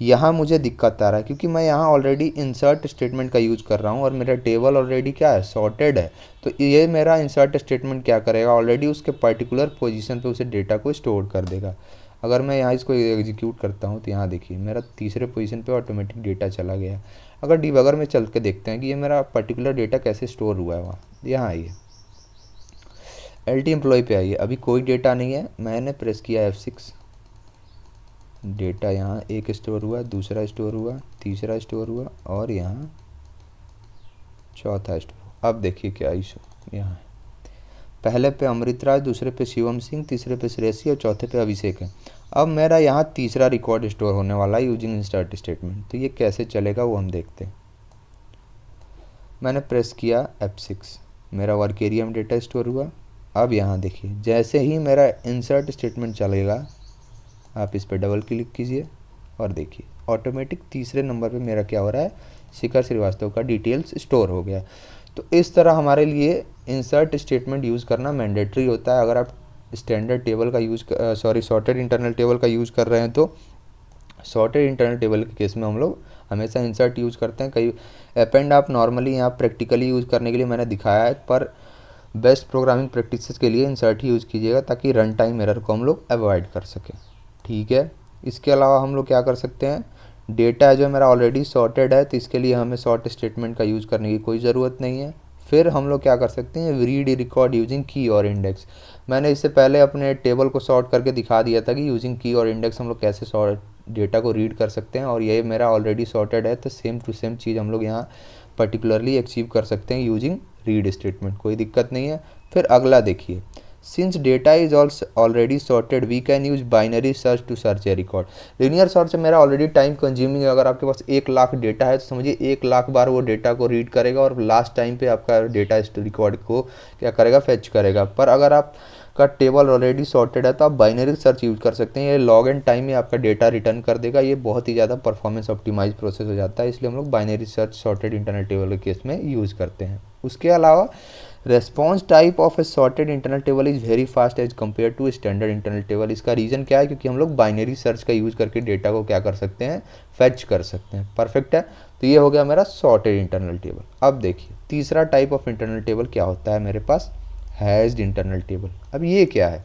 S1: यहाँ मुझे दिक्कत आ रहा है क्योंकि मैं यहाँ ऑलरेडी इंसर्ट स्टेटमेंट का यूज़ कर रहा हूँ और मेरा टेबल ऑलरेडी क्या है, सॉर्टेड है। तो ये मेरा इंसर्ट स्टेटमेंट क्या करेगा, ऑलरेडी उसके पर्टिकुलर पोजीशन पे उसे डेटा को स्टोर कर देगा। अगर मैं यहाँ इसको एग्जीक्यूट करता हूँ तो यहाँ देखिए मेरा तीसरे पोजीशन पे ऑटोमेटिक डेटा चला गया। अगर डिबगर में चल के देखते हैं कि ये मेरा पर्टिकुलर डेटा कैसे स्टोर हुआ है, वहाँ यहाँ आइए LT एम्प्लॉय पे आइए। अभी कोई डेटा नहीं है, मैंने प्रेस किया F6, डेटा यहाँ एक स्टोर हुआ, दूसरा स्टोर हुआ, तीसरा स्टोर हुआ और यहाँ चौथा स्टोर। अब देखिए क्या इशू यहाँ है, पहले पे अमृत राज, दूसरे पे शिवम सिंह, तीसरे पे श्रेयसी और चौथे पे अभिषेक है। अब मेरा यहाँ तीसरा रिकॉर्ड स्टोर होने वाला है यूजिंग इंसर्ट स्टेटमेंट। तो ये कैसे चलेगा वो हम देखते हैं। मैंने प्रेस किया F6, मेरा वर्क एरिया में डेटा स्टोर हुआ। अब यहाँ देखिए जैसे ही मेरा इंसर्ट स्टेटमेंट चलेगा, आप इस पर डबल क्लिक कीजिए और देखिए ऑटोमेटिक तीसरे नंबर पे मेरा क्या हो रहा है, शिखर श्रीवास्तव का डिटेल्स स्टोर हो गया। तो इस तरह हमारे लिए इंसर्ट स्टेटमेंट यूज़ करना मैंडेटरी होता है। अगर आप स्टैंडर्ड टेबल का सॉर्टेड इंटरनल टेबल का यूज़ कर रहे हैं तो सॉर्टेड इंटरनल टेबल के केस में हम लोग हमेशा इंसर्ट यूज़ करते हैं। कई अपेंड आप नॉर्मली यहाँ प्रैक्टिकली यूज़ करने के लिए मैंने दिखाया है, पर बेस्ट प्रोग्रामिंग प्रैक्टिसेस के लिए इंसर्ट ही यूज़ कीजिएगा ताकि रन टाइम एरर को हम लोग अवॉइड कर सकें। ठीक है, इसके अलावा हम लोग क्या कर सकते हैं, डेटा जो मेरा ऑलरेडी सॉर्टेड है तो इसके लिए हमें सॉर्ट स्टेटमेंट का यूज़ करने की कोई ज़रूरत नहीं है। फिर हम लोग क्या कर सकते हैं, रीड रिकॉर्ड यूजिंग की और इंडेक्स। मैंने इससे पहले अपने टेबल को सॉर्ट करके दिखा दिया था कि यूजिंग की और इंडेक्स हम लोग कैसे सॉर्ट डेटा को रीड कर सकते हैं, और ये मेरा ऑलरेडी सॉर्टेड है तो सेम टू सेम चीज़ हम लोग यहाँ पर्टिकुलरली अचीव कर सकते हैं यूजिंग रीड स्टेटमेंट, कोई दिक्कत नहीं है। फिर अगला देखिए, since data is already sorted we can use binary search to search a record. Linear search मेरा ऑलरेडी टाइम कंज्यूमिंग है। अगर आपके पास 1,00,000 डेटा है तो समझिए 1,00,000 बार वो डेटा को रीड करेगा और लास्ट टाइम पे आपका डेटा रिकॉर्ड को क्या करेगा, फेच करेगा। पर अगर आपका टेबल ऑलरेडी सॉर्टेड है तो आप बाइनरी सर्च यूज कर सकते हैं। ये लॉग एंड टाइम में आपका डेटा रिटर्न कर देगा। ये बहुत ही ज़्यादा परफॉर्मेंस ऑप्टिमाइज प्रोसेस हो जाता है, इसलिए हम लोग binary search sorted internal table के केस में यूज़ करते हैं। उसके अलावा response type of a sorted internal table is very fast as compare to standard internal table. इसका रीज़न क्या है, क्योंकि हम लोग बाइनरी सर्च का यूज़ करके डेटा को क्या कर सकते हैं, फेच कर सकते हैं। परफेक्ट है, तो ये हो गया मेरा सॉर्टेड इंटरनल टेबल। अब देखिए तीसरा टाइप ऑफ इंटरनल टेबल क्या होता है मेरे पास, हैज्ड इंटरनल टेबल। अब ये क्या है,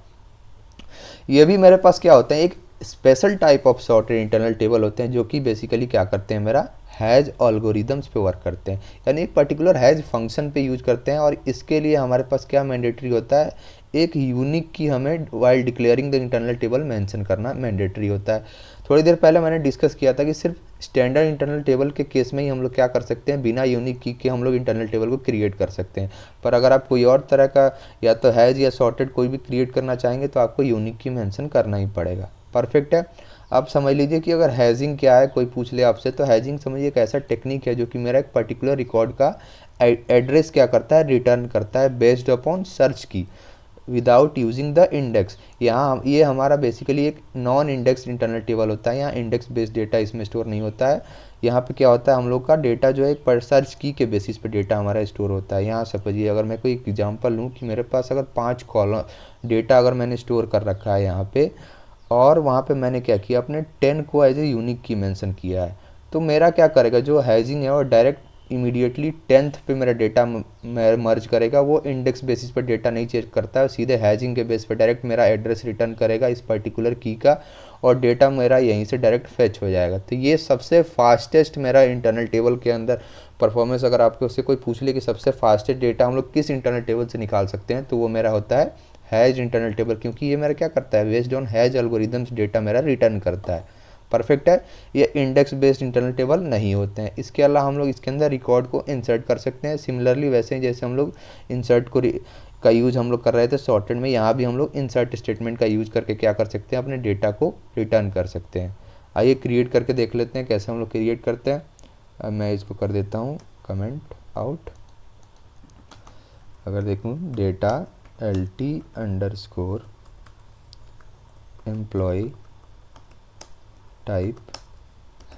S1: ये भी मेरे पास क्या होता है, एक special type of sorted internal table होते हैं जो कि बेसिकली क्या करते हैं, मेरा हैज एल्गोरिदम्स पे वर्क करते हैं, यानी एक पर्टिकुलर हैज फंक्शन पे यूज करते हैं। और इसके लिए हमारे पास क्या मैंडेटरी होता है, एक यूनिक की हमें while declaring the internal table mention करना मैंडेटरी होता है। थोड़ी देर पहले मैंने डिस्कस किया था कि सिर्फ स्टैंडर्ड इंटरनल टेबल के केस में ही हम लोग क्या कर सकते हैं, बिना यूनिक की के हम लोग इंटरनल टेबल को क्रिएट कर सकते हैं। पर अगर आप कोई और तरह का या तो हैज या सॉर्टेड कोई भी क्रिएट करना चाहेंगे तो आपको यूनिक की मेंशन करना ही पड़ेगा। परफेक्ट है। अब समझ लीजिए कि अगर हैजिंग क्या है, कोई पूछ ले आपसे, तो हैजिंग समझिए एक ऐसा टेक्निक है जो कि मेरा एक पर्टिकुलर रिकॉर्ड का एड्रेस क्या करता है, रिटर्न करता है बेस्ड अपॉन सर्च की विदाउट यूजिंग द इंडेक्स। यहाँ ये हमारा बेसिकली एक नॉन इंडेक्स इंटरनल टेबल होता है। यहाँ इंडेक्स बेस्ड डेटा इसमें स्टोर नहीं होता है। यहाँ पे क्या होता है, हम लोग का डेटा जो है एक पर सर्च की के बेसिस पे डेटा हमारा स्टोर होता है। यहाँ समझिए अगर मैं कोई एग्जांपल लूँ कि मेरे पास अगर 5 कॉलम डेटा अगर मैंने स्टोर कर रखा है यहाँ पे, और वहाँ पे मैंने क्या किया, अपने 10 को एज ए यूनिक की मेंशन किया है, तो मेरा क्या करेगा, जो हैजिंग है वो डायरेक्ट इमीडिएटली 10th पे मेरा डेटा मर्ज करेगा। वो इंडेक्स बेसिस पर डेटा नहीं चेक करता है, सीधे हैजिंग के बेस पे डायरेक्ट मेरा एड्रेस रिटर्न करेगा इस पर्टिकुलर की का, और डेटा मेरा यहीं से डायरेक्ट फेच हो जाएगा। तो ये सबसे फास्टेस्ट मेरा इंटरनल टेबल के अंदर परफॉर्मेंस, अगर आपको उससे कोई पूछ ले कि सबसे फास्टेस्ट डेटा हम लोग किस इंटरनल टेबल से निकाल सकते हैं, तो वो मेरा होता है हैज इंटरनल टेबल, क्योंकि ये मेरा क्या करता है, based on has algorithms data मेरा रिटर्न करता है। परफेक्ट है, ये इंडेक्स बेस्ड इंटरनल टेबल नहीं होते हैं। इसके अलावा हम लोग इसके अंदर रिकॉर्ड को इंसर्ट कर सकते हैं। सिमिलरली वैसे ही जैसे हम लोग इंसर्ट का यूज़ हम लोग कर रहे थे सॉर्टेड में, यहाँ भी हम लोग इंसर्ट स्टेटमेंट का यूज़ करके क्या कर सकते हैं, अपने डेटा को रिटर्न कर सकते हैं। आइए क्रिएट करके देख लेते हैं कैसे हम लोग क्रिएट करते हैं। अब मैं इसको कर देता हूँ कमेंट आउट। अगर देखूँ डेटा LT_एम्प्लॉय टाइप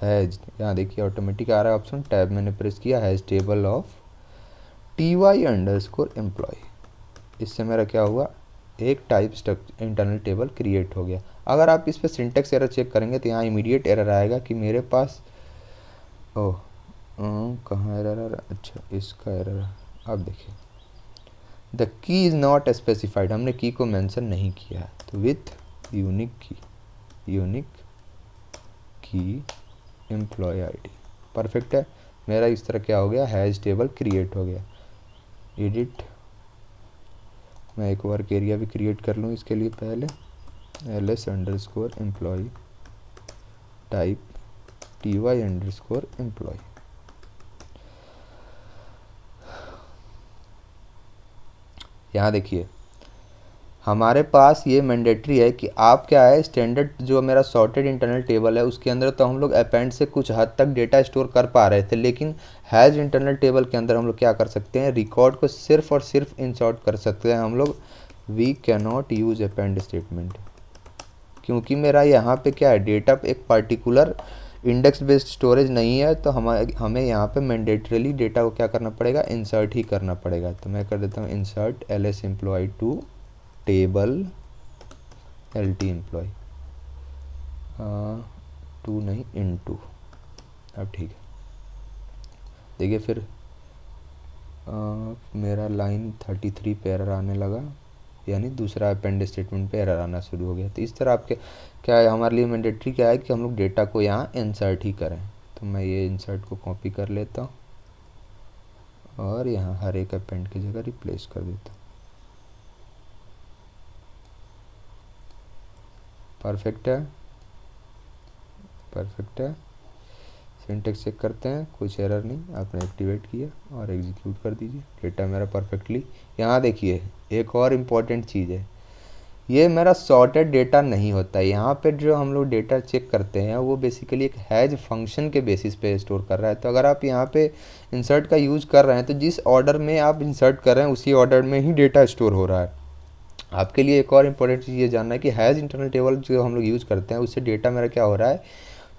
S1: हैज, यहाँ देखिए ऑटोमेटिक आ रहा है ऑप्शन, टैब मैंने प्रेस किया, हैज टेबल ऑफ TY_एम्प्लॉय। इससे मेरा क्या हुआ, एक टाइप इंटरनल टेबल क्रिएट हो गया। अगर आप इस पर सिंटेक्स एरर चेक करेंगे तो यहाँ इमीडिएट एरर आएगा कि मेरे पास, ओह कहाँ एरर आ रहा, अच्छा इसका एरर। अब देखिए the key is not specified, हमने की को मेंशन नहीं किया है, तो विथ यूनिक की एम्प्लॉय ID। परफेक्ट है, मेरा इस तरह क्या हो गया, हैज टेबल क्रिएट हो गया। एडिट, मैं एक वर्क एरिया भी क्रिएट कर लूँ इसके लिए, पहले LS_एम्प्लॉय टाइप TY_एम्प्लॉय। यहाँ देखिए हमारे पास ये मैंडेटरी है कि आप क्या है, स्टैंडर्ड जो मेरा सॉर्टेड इंटरनल टेबल है उसके अंदर तो हम लोग अपेंड से कुछ हद तक डेटा स्टोर कर पा रहे थे, लेकिन हैज इंटरनल टेबल के अंदर हम लोग क्या कर सकते हैं, रिकॉर्ड को सिर्फ और सिर्फ इंसर्ट कर सकते हैं हम लोग। We can not use append statement, क्योंकि मेरा यहाँ पे क्या है, डेटा एक पर्टिकुलर इंडेक्स बेस्ड स्टोरेज नहीं है तो हमें यहाँ पे मैंडेटरीली डेटा को क्या करना पड़ेगा, इंसर्ट ही करना पड़ेगा। तो मैं कर देता हूँ insert ls employ to table lt employ, to नहीं इनटू। अब ठीक है, देखिए फिर मेरा लाइन 33 पे एरर आने लगा, यानी दूसरा अपेंड स्टेटमेंट पे एरर आना शुरू हो गया। तो इस तरह आपके क्या है, हमारे लिए मैंडेटरी क्या है कि हम लोग डेटा को यहाँ इंसर्ट ही करें। तो मैं ये इंसर्ट को कॉपी कर लेता हूँ और यहाँ हर एक अपेंड की जगह रिप्लेस कर देता हूँ। परफेक्ट है, परफेक्ट है। सिंटेक्स चेक करते हैं, कुछ एरर नहीं, आपने एक्टिवेट किया और एग्जीक्यूट कर दीजिए, डेटा मेरा परफेक्टली। यहाँ देखिए एक और इम्पॉर्टेंट चीज़ है, ये मेरा सॉर्टेड डेटा नहीं होता है। यहाँ पे जो हम लोग डेटा चेक करते हैं वो बेसिकली एक हैज फंक्शन के बेसिस पे स्टोर कर रहा है। तो अगर आप यहाँ पे इंसर्ट का यूज़ कर रहे हैं तो जिस ऑर्डर में आप इंसर्ट कर रहे हैं उसी ऑर्डर में ही डेटा स्टोर हो रहा है। आपके लिए एक और इम्पॉर्टेंट चीज़ ये जानना है कि हैज़ इंटरनल टेबल जो हम लोग यूज़ करते हैं उससे डेटा मेरा क्या हो रहा है,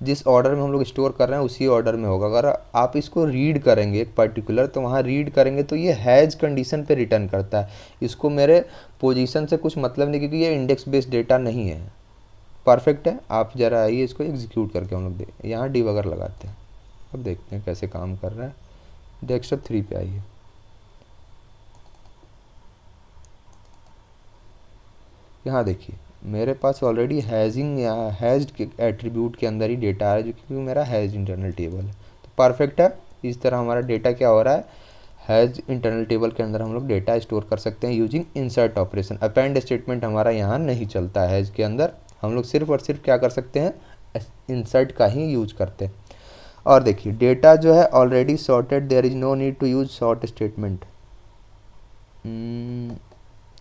S1: जिस ऑर्डर में हम लोग स्टोर कर रहे हैं उसी ऑर्डर में होगा। अगर आप इसको रीड करेंगे एक पर्टिकुलर, तो वहाँ रीड करेंगे तो ये हैज़ कंडीशन पे रिटर्न करता है। इसको मेरे पोजीशन से कुछ मतलब नहीं, क्योंकि ये इंडेक्स बेस्ड डेटा नहीं है। परफेक्ट है। आप ज़रा आइए इसको एग्जीक्यूट करके हम लोग यहाँ डिबगर लगाते हैं। अब देखते हैं कैसे काम कर रहा है। डेस्कटॉप 3 पे आइए। यहाँ देखिए मेरे पास ऑलरेडी हैजिंग या हैज्ड के एट्रीब्यूट के अंदर ही डेटा है, जो कि मेरा हैज इंटरनल टेबल है। तो परफेक्ट है। इस तरह हमारा डेटा क्या हो रहा है, हैज इंटरनल टेबल के अंदर हम लोग डेटा स्टोर कर सकते हैं using insert operation. Append statement हमारा यहाँ नहीं चलता है हैज के अंदर, हम लोग सिर्फ और सिर्फ क्या कर सकते हैं, इंसर्ट का ही यूज करते हैं। और देखिए डेटा जो है already sorted, there is no need to use sort statement.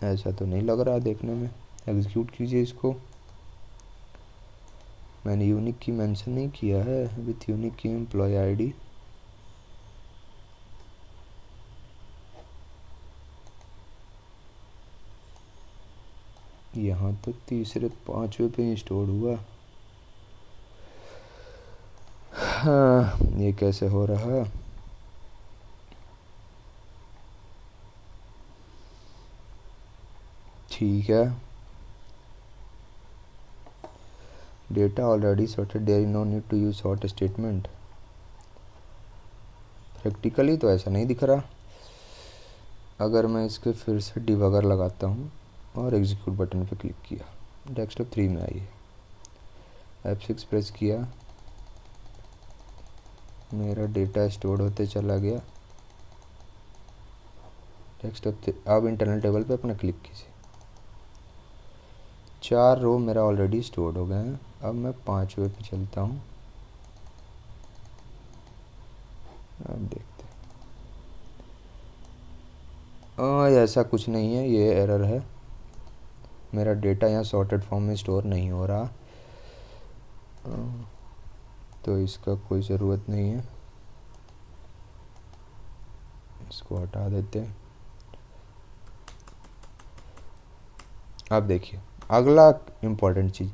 S1: ऐसा तो नहीं लग रहा देखने में। एग्जीक्यूट कीजिए इसको। मैंने यूनिक की मेंशन नहीं किया है, विथ यूनिक की एम्प्लॉय आईडी। यहाँ तो तीसरे पांचवे पे इंस्टॉल हुआ। हाँ, ये कैसे हो रहा। ठीक है, data already sorted, there is no need to use sort statement. Practically तो ऐसा नहीं दिख रहा। अगर मैं इसके फिर से डिबगर लगाता हूँ और एग्जीक्यूट बटन पे क्लिक किया, डेस्कटॉप 3 में आइए, F6 प्रेस किया, मेरा डेटा स्टोर होते चला गया। डेस्कटॉप अब इंटरनल टेबल पे अपना क्लिक कीजिए। 4 रो मेरा ऑलरेडी स्टोर्ड हो गए हैं। अब मैं 5वें पे चलता हूँ। अब देखते हैं, ऐसा कुछ नहीं है, ये एरर है। मेरा डेटा यहाँ सॉर्टेड फॉर्म में स्टोर नहीं हो रहा, तो इसका कोई ज़रूरत नहीं है, इसको हटा देते हैं। अब देखिए अगला इम्पॉर्टेंट चीज़,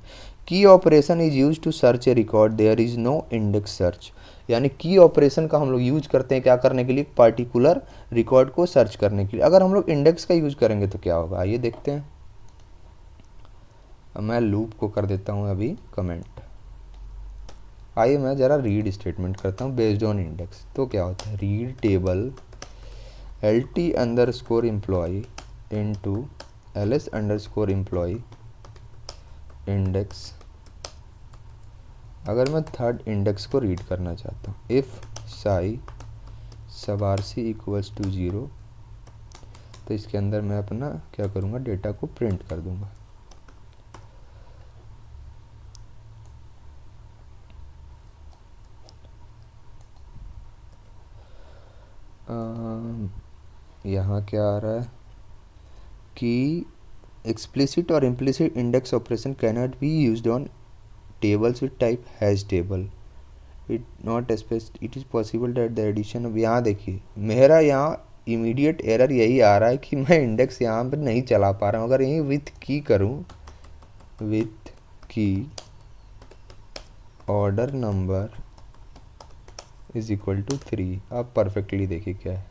S1: key operation is use to search a record, there is no index search. यानी की ऑपरेशन का हम लोग यूज करते हैं क्या करने के लिए, पर्टिकुलर रिकॉर्ड को सर्च करने के लिए। अगर हम लोग इंडेक्स का यूज करेंगे तो क्या होगा, आइए देखते हैं। मैं लूप को कर देता हूँ अभी कमेंट। आइए मैं ज़रा रीड स्टेटमेंट करता हूँ बेस्ड ऑन इंडेक्स। तो क्या होता है, read table LT_employee into LS_employee index. अगर मैं थर्ड इंडेक्स को रीड करना चाहता हूँ, इफ़ साई सबारसी इक्वल्स टू 0, तो इसके अंदर मैं अपना क्या करूँगा, डेटा को प्रिंट कर दूँगा। यहाँ क्या आ रहा है कि explicit or implicit index operation cannot be used on tables with type hash table. It is possible that the addition of, यहाँ देखिए मेरा यहाँ इमीडिएट एरर यही आ रहा है कि मैं इंडेक्स यहाँ पर नहीं चला पा रहा हूँ। अगर यहीं विथ की करूँ, with key order number is equal to 3। आप परफेक्टली देखिए क्या है।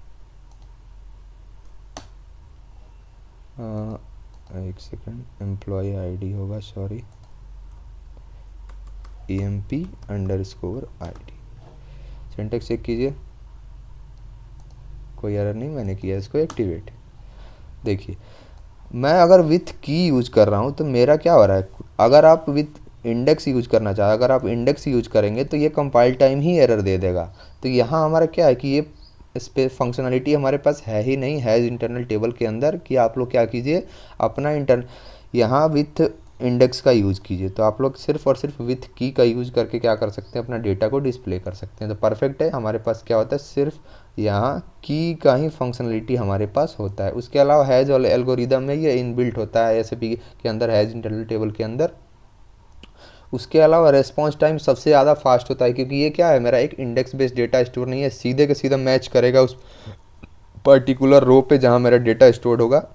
S1: एक सेकंड, एम्प्लॉय आईडी होगा, सॉरी, EMP_ID। सिंटैक्स चेक कीजिए, कोई एरर नहीं, मैंने किया इसको एक्टिवेट। देखिए मैं अगर विथ की यूज कर रहा हूँ तो मेरा क्या हो रहा है, अगर आप विथ इंडेक्स यूज करना चाहे, अगर आप इंडेक्स यूज करेंगे तो ये कंपाइल टाइम ही एरर दे देगा। तो यहाँ हमारा क्या है कि ये इस पे फंक्शनलिटी हमारे पास है ही नहीं हैज़ इंटरनल टेबल के अंदर कि आप लोग क्या कीजिए अपना यहाँ विथ इंडेक्स का यूज़ कीजिए। तो आप लोग सिर्फ और सिर्फ विथ की का यूज़ करके क्या कर सकते हैं, अपना डेटा को डिस्प्ले कर सकते हैं। तो परफेक्ट है, हमारे पास क्या होता है, सिर्फ यहाँ की का ही फंक्शनलिटी हमारे पास होता है। उसके अलावा हैज़ और एल्गोरिदम में ये इनबिल्ट होता है एसएपी के अंदर, हैज़ इंटरनल टेबल के अंदर। उसके अलावा रेस्पॉन्स टाइम सबसे ज़्यादा फास्ट होता है, क्योंकि ये क्या है, मेरा एक इंडेक्स बेस्ड डेटा स्टोर नहीं है, सीधे के सीधा मैच करेगा उस पर्टिकुलर रो पे जहाँ मेरा डेटा स्टोर होगा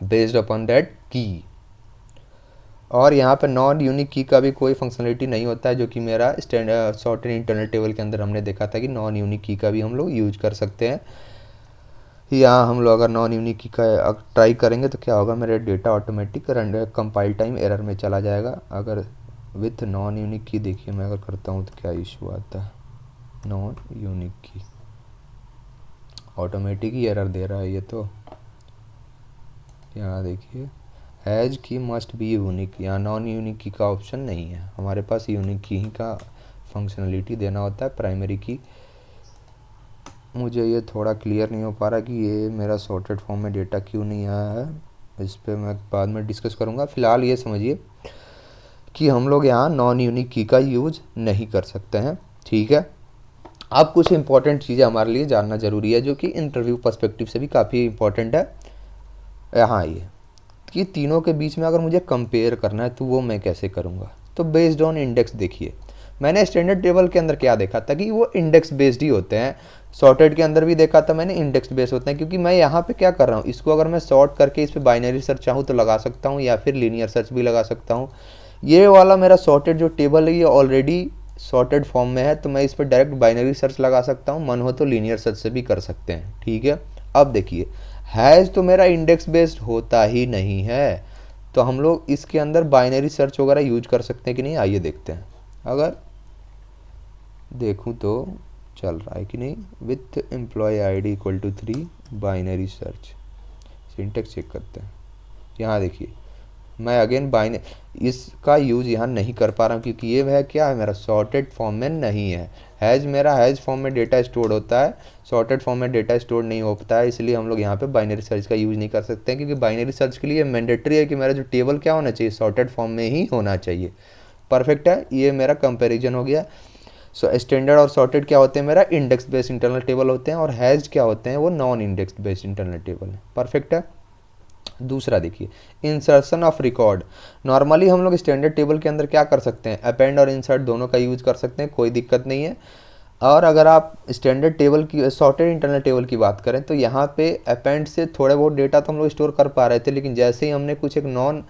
S1: बेस्ड अपॉन दैट की। और यहाँ पे नॉन यूनिक की का भी कोई फंक्शनलिटी नहीं होता है, जो कि मेरा सॉर्टेड इंटरनल टेबल के अंदर हमने देखा था कि नॉन यूनिक की का भी हम लोग यूज कर सकते हैं। यहाँ हम लोग अगर नॉन यूनिक की का ट्राई करेंगे तो क्या होगा, मेरा data automatic compile time error में चला जाएगा। अगर विथ नॉन यूनिक की देखिए मैं अगर करता हूँ तो क्या इशू आता है, नॉन यूनिक की ऑटोमेटिक ही एरर दे रहा है ये तो। यहाँ देखिए हैज़ की मस्ट बी यूनिक, यहाँ नॉन यूनिक की का ऑप्शन नहीं है, हमारे पास यूनिक की ही का फंक्शनलिटी देना होता है, प्राइमरी की। मुझे ये थोड़ा क्लियर नहीं हो पा रहा कि ये मेरा सॉर्टेड फॉर्म में डेटा क्यों नहीं आया है, इस पर मैं बाद में डिस्कस करूँगा। फ़िलहाल ये समझिए कि हम लोग यहाँ नॉन यूनिक की का यूज नहीं कर सकते हैं, ठीक है। अब कुछ इंपॉर्टेंट चीज़ें हमारे लिए जानना ज़रूरी है, जो कि इंटरव्यू पर्सपेक्टिव से भी काफ़ी इंपॉर्टेंट है। यहाँ ये कि तीनों के बीच में अगर मुझे कंपेयर करना है तो वो मैं कैसे करूँगा। तो बेस्ड ऑन इंडेक्स देखिए, मैंने स्टैंडर्ड टेबल के अंदर क्या देखा था कि वो इंडेक्स बेस्ड ही होते हैं, सॉर्टेड के अंदर भी देखा था मैंने इंडेक्स बेस्ड होते हैं। क्योंकि मैं यहाँ पे क्या कर रहा हूँ, इसको अगर मैं सॉर्ट करके इस पर बाइनरी सर्च चाहूँ तो लगा सकता हूँ, या फिर लीनियर सर्च भी लगा सकता हूँ। ये वाला मेरा सॉर्टेड जो टेबल है ये ऑलरेडी सॉर्टेड फॉर्म में है, तो मैं इस पर डायरेक्ट बाइनरी सर्च लगा सकता हूँ, मन हो तो लीनियर सर्च से भी कर सकते हैं, ठीक है। अब देखिए हैज़ तो मेरा इंडेक्स बेस्ड होता ही नहीं है, तो हम लोग इसके अंदर बाइनरी सर्च वगैरह यूज कर सकते हैं कि नहीं, आइए देखते हैं। अगर देखूं तो चल रहा है कि नहीं, with employ ID equal to 3 binary search, syntax check करते हैं। यहाँ देखिए मैं अगेन इसका यूज़ यहाँ नहीं कर पा रहा हूँ, क्योंकि ये है क्या है, मेरा सॉर्टेड फॉर्म में नहीं है। हैज़ मेरा हैज़ फॉर्म में डेटा स्टोर होता है, सॉर्टेड फॉर्म में डेटा स्टोर नहीं होता है, इसलिए हम लोग यहाँ पे बाइनरी सर्च का यूज़ नहीं कर सकते हैं। क्योंकि बाइनरी सर्च के लिए मैंडेटरी है कि मेरा जो टेबल क्या होना चाहिए, सॉर्टेड फॉर्म में ही होना चाहिए। परफेक्ट है, ये मेरा कंपेरिजन हो गया। सो स्टैंडर्ड और सॉर्टेड क्या होते हैं, मेरा इंडेक्स बेस्ड इंटरनल टेबल होते हैं, और हैज़ क्या होते हैं, वो non index based internal table है। परफेक्ट है। दूसरा देखिए इंसर्शन ऑफ रिकॉर्ड। नॉर्मली हम लोग स्टैंडर्ड टेबल के अंदर क्या कर सकते हैं, अपेंड और इंसर्ट दोनों का यूज कर सकते हैं, कोई दिक्कत नहीं है। और अगर आप स्टैंडर्ड टेबल की सॉर्टेड इंटरनल टेबल की बात करें तो यहाँ पे अपेंड से थोड़े बहुत डेटा तो हम लोग स्टोर कर पा रहे थे, लेकिन जैसे ही हमने कुछ एक नॉन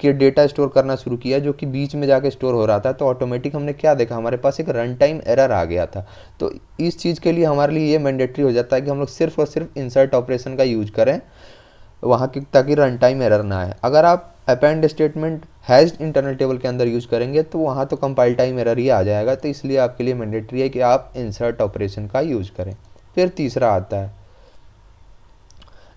S1: के डेटा स्टोर करना शुरू किया जो कि बीच में जाके स्टोर हो रहा था, तो ऑटोमेटिक हमने क्या देखा, हमारे पास एक रन टाइम एरर आ गया था। तो इस चीज़ के लिए हमारे लिए ये मैंडेटरी हो जाता है कि हम लोग सिर्फ और सिर्फ इंसर्ट ऑपरेशन का यूज करें वहाँ की, ताकि रन टाइम एरर ना आए। अगर आप append statement has internal table के अंदर यूज करेंगे तो वहाँ तो कंपाइल टाइम एरर ही आ जाएगा, तो इसलिए आपके लिए मैंडेटरी है कि आप इंसर्ट ऑपरेशन का यूज करें। फिर तीसरा आता है,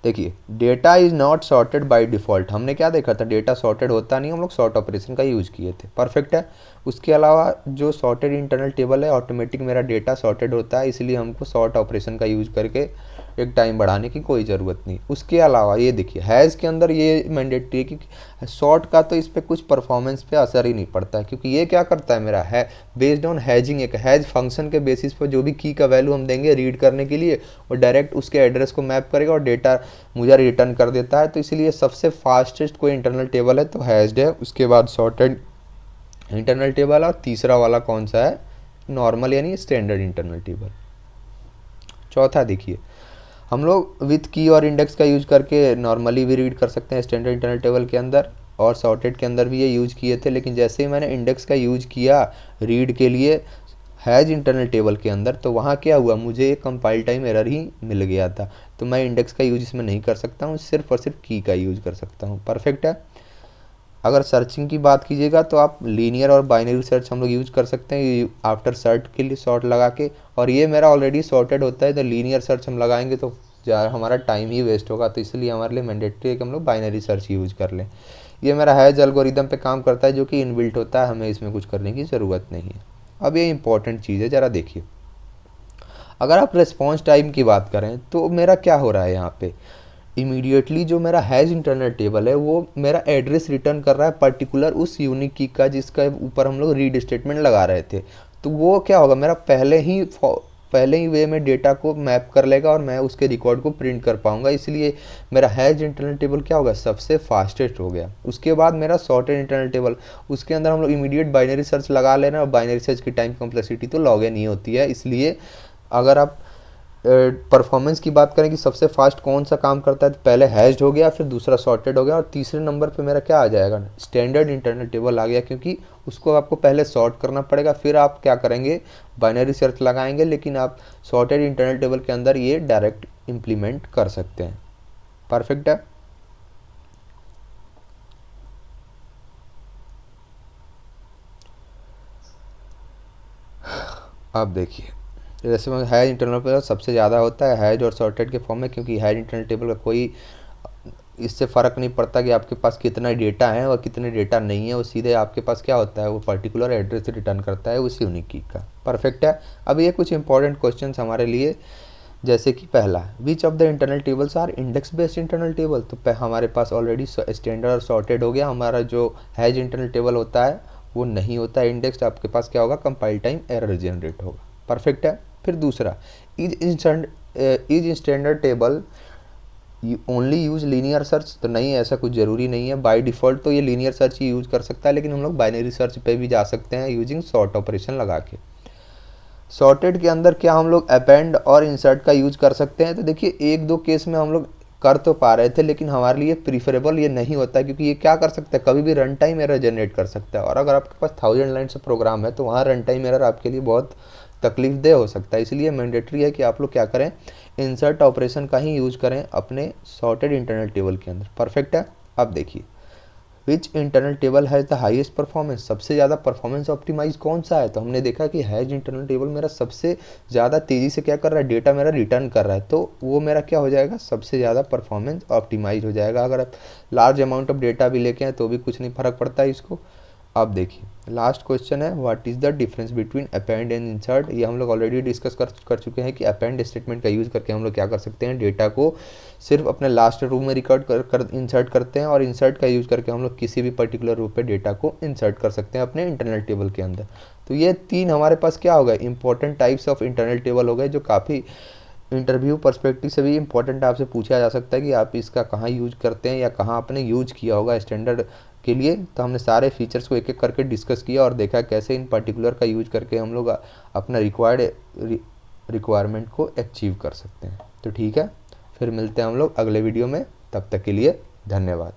S1: देखिए data is not sorted by default. हमने क्या देखा था, डेटा सॉर्टेड होता नहीं, हम लोग सॉर्ट ऑपरेशन का यूज़ किए थे। परफेक्ट है। उसके अलावा जो सॉर्टेड इंटरनल टेबल है ऑटोमेटिक मेरा डेटा सॉर्टेड होता है, इसलिए हमको सॉर्ट ऑपरेशन का यूज़ करके एक टाइम बढ़ाने की कोई ज़रूरत नहीं। उसके अलावा ये देखिए हैज़ के अंदर ये मैंडेटरी है कि सॉर्ट का तो इस पर कुछ परफॉर्मेंस पे असर ही नहीं पड़ता है, क्योंकि ये क्या करता है, मेरा है बेस्ड ऑन हैजिंग, एक हैज फंक्शन के बेसिस पर जो भी की का वैल्यू हम देंगे रीड करने के लिए, वो डायरेक्ट उसके एड्रेस को मैप करेगा और डेटा मुझे रिटर्न कर देता है। तो इसलिए सबसे फास्टेस्ट कोई इंटरनल टेबल है तो हैज्ड है, उसके बाद सॉर्टेड इंटरनल टेबल, और तीसरा वाला कौन सा है, नॉर्मल यानी स्टैंडर्ड इंटरनल टेबल। चौथा देखिए हम लोग विथ की और इंडेक्स का यूज करके नॉर्मली भी रीड कर सकते हैं स्टैंडर्ड इंटरनल टेबल के अंदर, और सॉर्टेड के अंदर भी ये यूज किए थे, लेकिन जैसे ही मैंने इंडेक्स का यूज किया रीड के लिए हैज़ इंटरनल टेबल के अंदर, तो वहाँ क्या हुआ, मुझे एक कंपाइल टाइम एरर ही मिल गया था। तो मैं इंडेक्स का यूज इसमें नहीं कर सकता हूँ, सिर्फ और सिर्फ की का यूज कर सकता हूँ। परफेक्ट है। अगर सर्चिंग की बात कीजिएगा तो आप लीनियर और बाइनरी सर्च हम लोग यूज कर सकते हैं आफ्टर सर्ट के लिए सॉर्ट लगा के, और ये मेरा ऑलरेडी सॉर्टेड होता है, तो लीनियर सर्च हम लगाएंगे तो हमारा टाइम ही वेस्ट होगा, तो इसलिए हमारे लिए मैंडेटरी है कि हम लोग बाइनरी सर्च यूज कर लें। ये मेरा हैज एल्गोरिदम पे काम करता है, जो कि इनबिल्ट होता है, हमें इसमें कुछ करने की ज़रूरत नहीं है। अब ये इंपॉर्टेंट चीज़ है, ज़रा देखिए। अगर आप रिस्पॉन्स टाइम की बात करें तो मेरा क्या हो रहा है यहाँ पे, इमीडिएटली जो मेरा हैज़ इंटरनल टेबल है वो मेरा एड्रेस रिटर्न कर रहा है पर्टिकुलर उस यूनिक की का जिसका ऊपर हम लोग रीड स्टेटमेंट लगा रहे थे। तो वो क्या होगा, मेरा पहले ही वे में डेटा को मैप कर लेगा और मैं उसके रिकॉर्ड को प्रिंट कर पाऊंगा, इसलिए मेरा हैज इंटरनल टेबल क्या होगा, सबसे फास्टेस्ट हो गया। उसके बाद मेरा सॉर्टेड इंटरनल टेबल, उसके अंदर हम लोग इमीडिएट बाइनरी सर्च लगा ले रहे हैं, और बाइनरी सर्च की टाइम कम्प्लेक्सिटी तो लॉग एन ही होती है। इसलिए अगर आप परफॉर्मेंस की बात करें कि सबसे फास्ट कौन सा काम करता है, तो पहले हैश्ड हो गया, फिर दूसरा सॉर्टेड हो गया, और तीसरे नंबर पे मेरा क्या आ जाएगा, स्टैंडर्ड इंटरनल टेबल आ गया, क्योंकि उसको आपको पहले सॉर्ट करना पड़ेगा, फिर आप क्या करेंगे, बाइनरी सर्च लगाएंगे, लेकिन आप सॉर्टेड इंटरनल टेबल के अंदर ये डायरेक्ट इम्प्लीमेंट कर सकते हैं। परफेक्ट है। अब देखिए, जैसे मैं हैज इंटरनल टेबल सबसे ज़्यादा होता है हैज और सॉर्टेड के फॉर्म में, क्योंकि हैज इंटरनल टेबल का कोई इससे फ़र्क नहीं पड़ता कि आपके पास कितना डेटा है और कितने डेटा नहीं है, वो सीधे आपके पास क्या होता है, वो पर्टिकुलर एड्रेस रिटर्न करता है उस यूनिक की का। परफेक्ट है। अब ये कुछ इंपॉर्टेंट क्वेश्चन हमारे लिए, जैसे कि पहला, which of the internal tables are index based internal table. तो हमारे पास ऑलरेडी स्टैंडर्ड और सॉर्टेड हो गया, हमारा जो हैज इंटरनल टेबल होता है वो नहीं होता है इंडेक्स, आपके पास क्या होगा, कंपाइल टाइम एरर जनरेट होगा। परफेक्ट है। फिर दूसरा, is standard table only use linear search. तो नहीं, ऐसा कुछ ज़रूरी नहीं है, बाय डिफ़ॉल्ट तो ये लीनियर सर्च ही यूज़ कर सकता है, लेकिन हम लोग बाइनरी सर्च पे भी जा सकते हैं यूजिंग सॉर्ट ऑपरेशन लगा के। सॉर्टेड के अंदर क्या हम लोग अपेंड और इंसर्ट का यूज कर सकते हैं। तो देखिए, एक दो केस में हम लोग कर तो पा रहे थे, लेकिन हमारे लिए प्रीफरेबल ये नहीं होता है, क्योंकि ये क्या कर सकता है, कभी भी रन टाइम एरर जनरेट कर सकता है, और अगर आपके पास 1000 लाइन से प्रोग्राम है तो वहाँ रन टाइम एरर आपके लिए बहुत तकलीफ दे हो सकता है। इसलिए मैंडेटरी है कि आप लोग क्या करें, इंसर्ट ऑपरेशन का ही यूज करें अपने सॉर्टेड इंटरनल टेबल के अंदर। परफेक्ट है। अब देखिए, which internal table has the highest performance. सबसे ज़्यादा परफॉर्मेंस ऑप्टिमाइज कौन सा है, तो हमने देखा कि हैज इंटरनल टेबल मेरा सबसे ज़्यादा तेज़ी से क्या कर रहा है, डेटा मेरा रिटर्न कर रहा है, तो वो मेरा क्या हो जाएगा, सबसे ज़्यादा परफॉर्मेंस ऑप्टिमाइज हो जाएगा। अगर आप लार्ज अमाउंट ऑफ डेटा भी लेके आए तो भी कुछ नहीं फ़र्क पड़ता है इसको। अब देखिए, लास्ट क्वेश्चन है, what is the difference between append and insert. ये हम लोग ऑलरेडी डिस्कस कर चुके हैं कि अपेंड स्टेटमेंट का यूज़ करके हम लोग क्या कर सकते हैं, डेटा को सिर्फ अपने लास्ट रो में रिकॉर्ड कर इंसर्ट करते हैं, और इंसर्ट का यूज़ करके हम लोग किसी भी पर्टिकुलर रो पे डेटा को इंसर्ट कर सकते हैं अपने इंटरनल टेबल के अंदर। तो ये तीन हमारे पास क्या हो गए, important types of internal table हो गए, जो काफ़ी इंटरव्यू पर्सपेक्टिव से भी इंपॉर्टेंट आपसे पूछा जा सकता है कि आप इसका कहाँ यूज करते हैं या कहाँ आपने यूज किया होगा स्टैंडर्ड के लिए। तो हमने सारे फीचर्स को एक एक करके डिस्कस किया और देखा कैसे इन पर्टिकुलर का यूज करके हम लोग अपना रिक्वायरमेंट को अचीव कर सकते हैं। तो ठीक है, फिर मिलते हैं हम लोग अगले वीडियो में, तब तक के लिए धन्यवाद।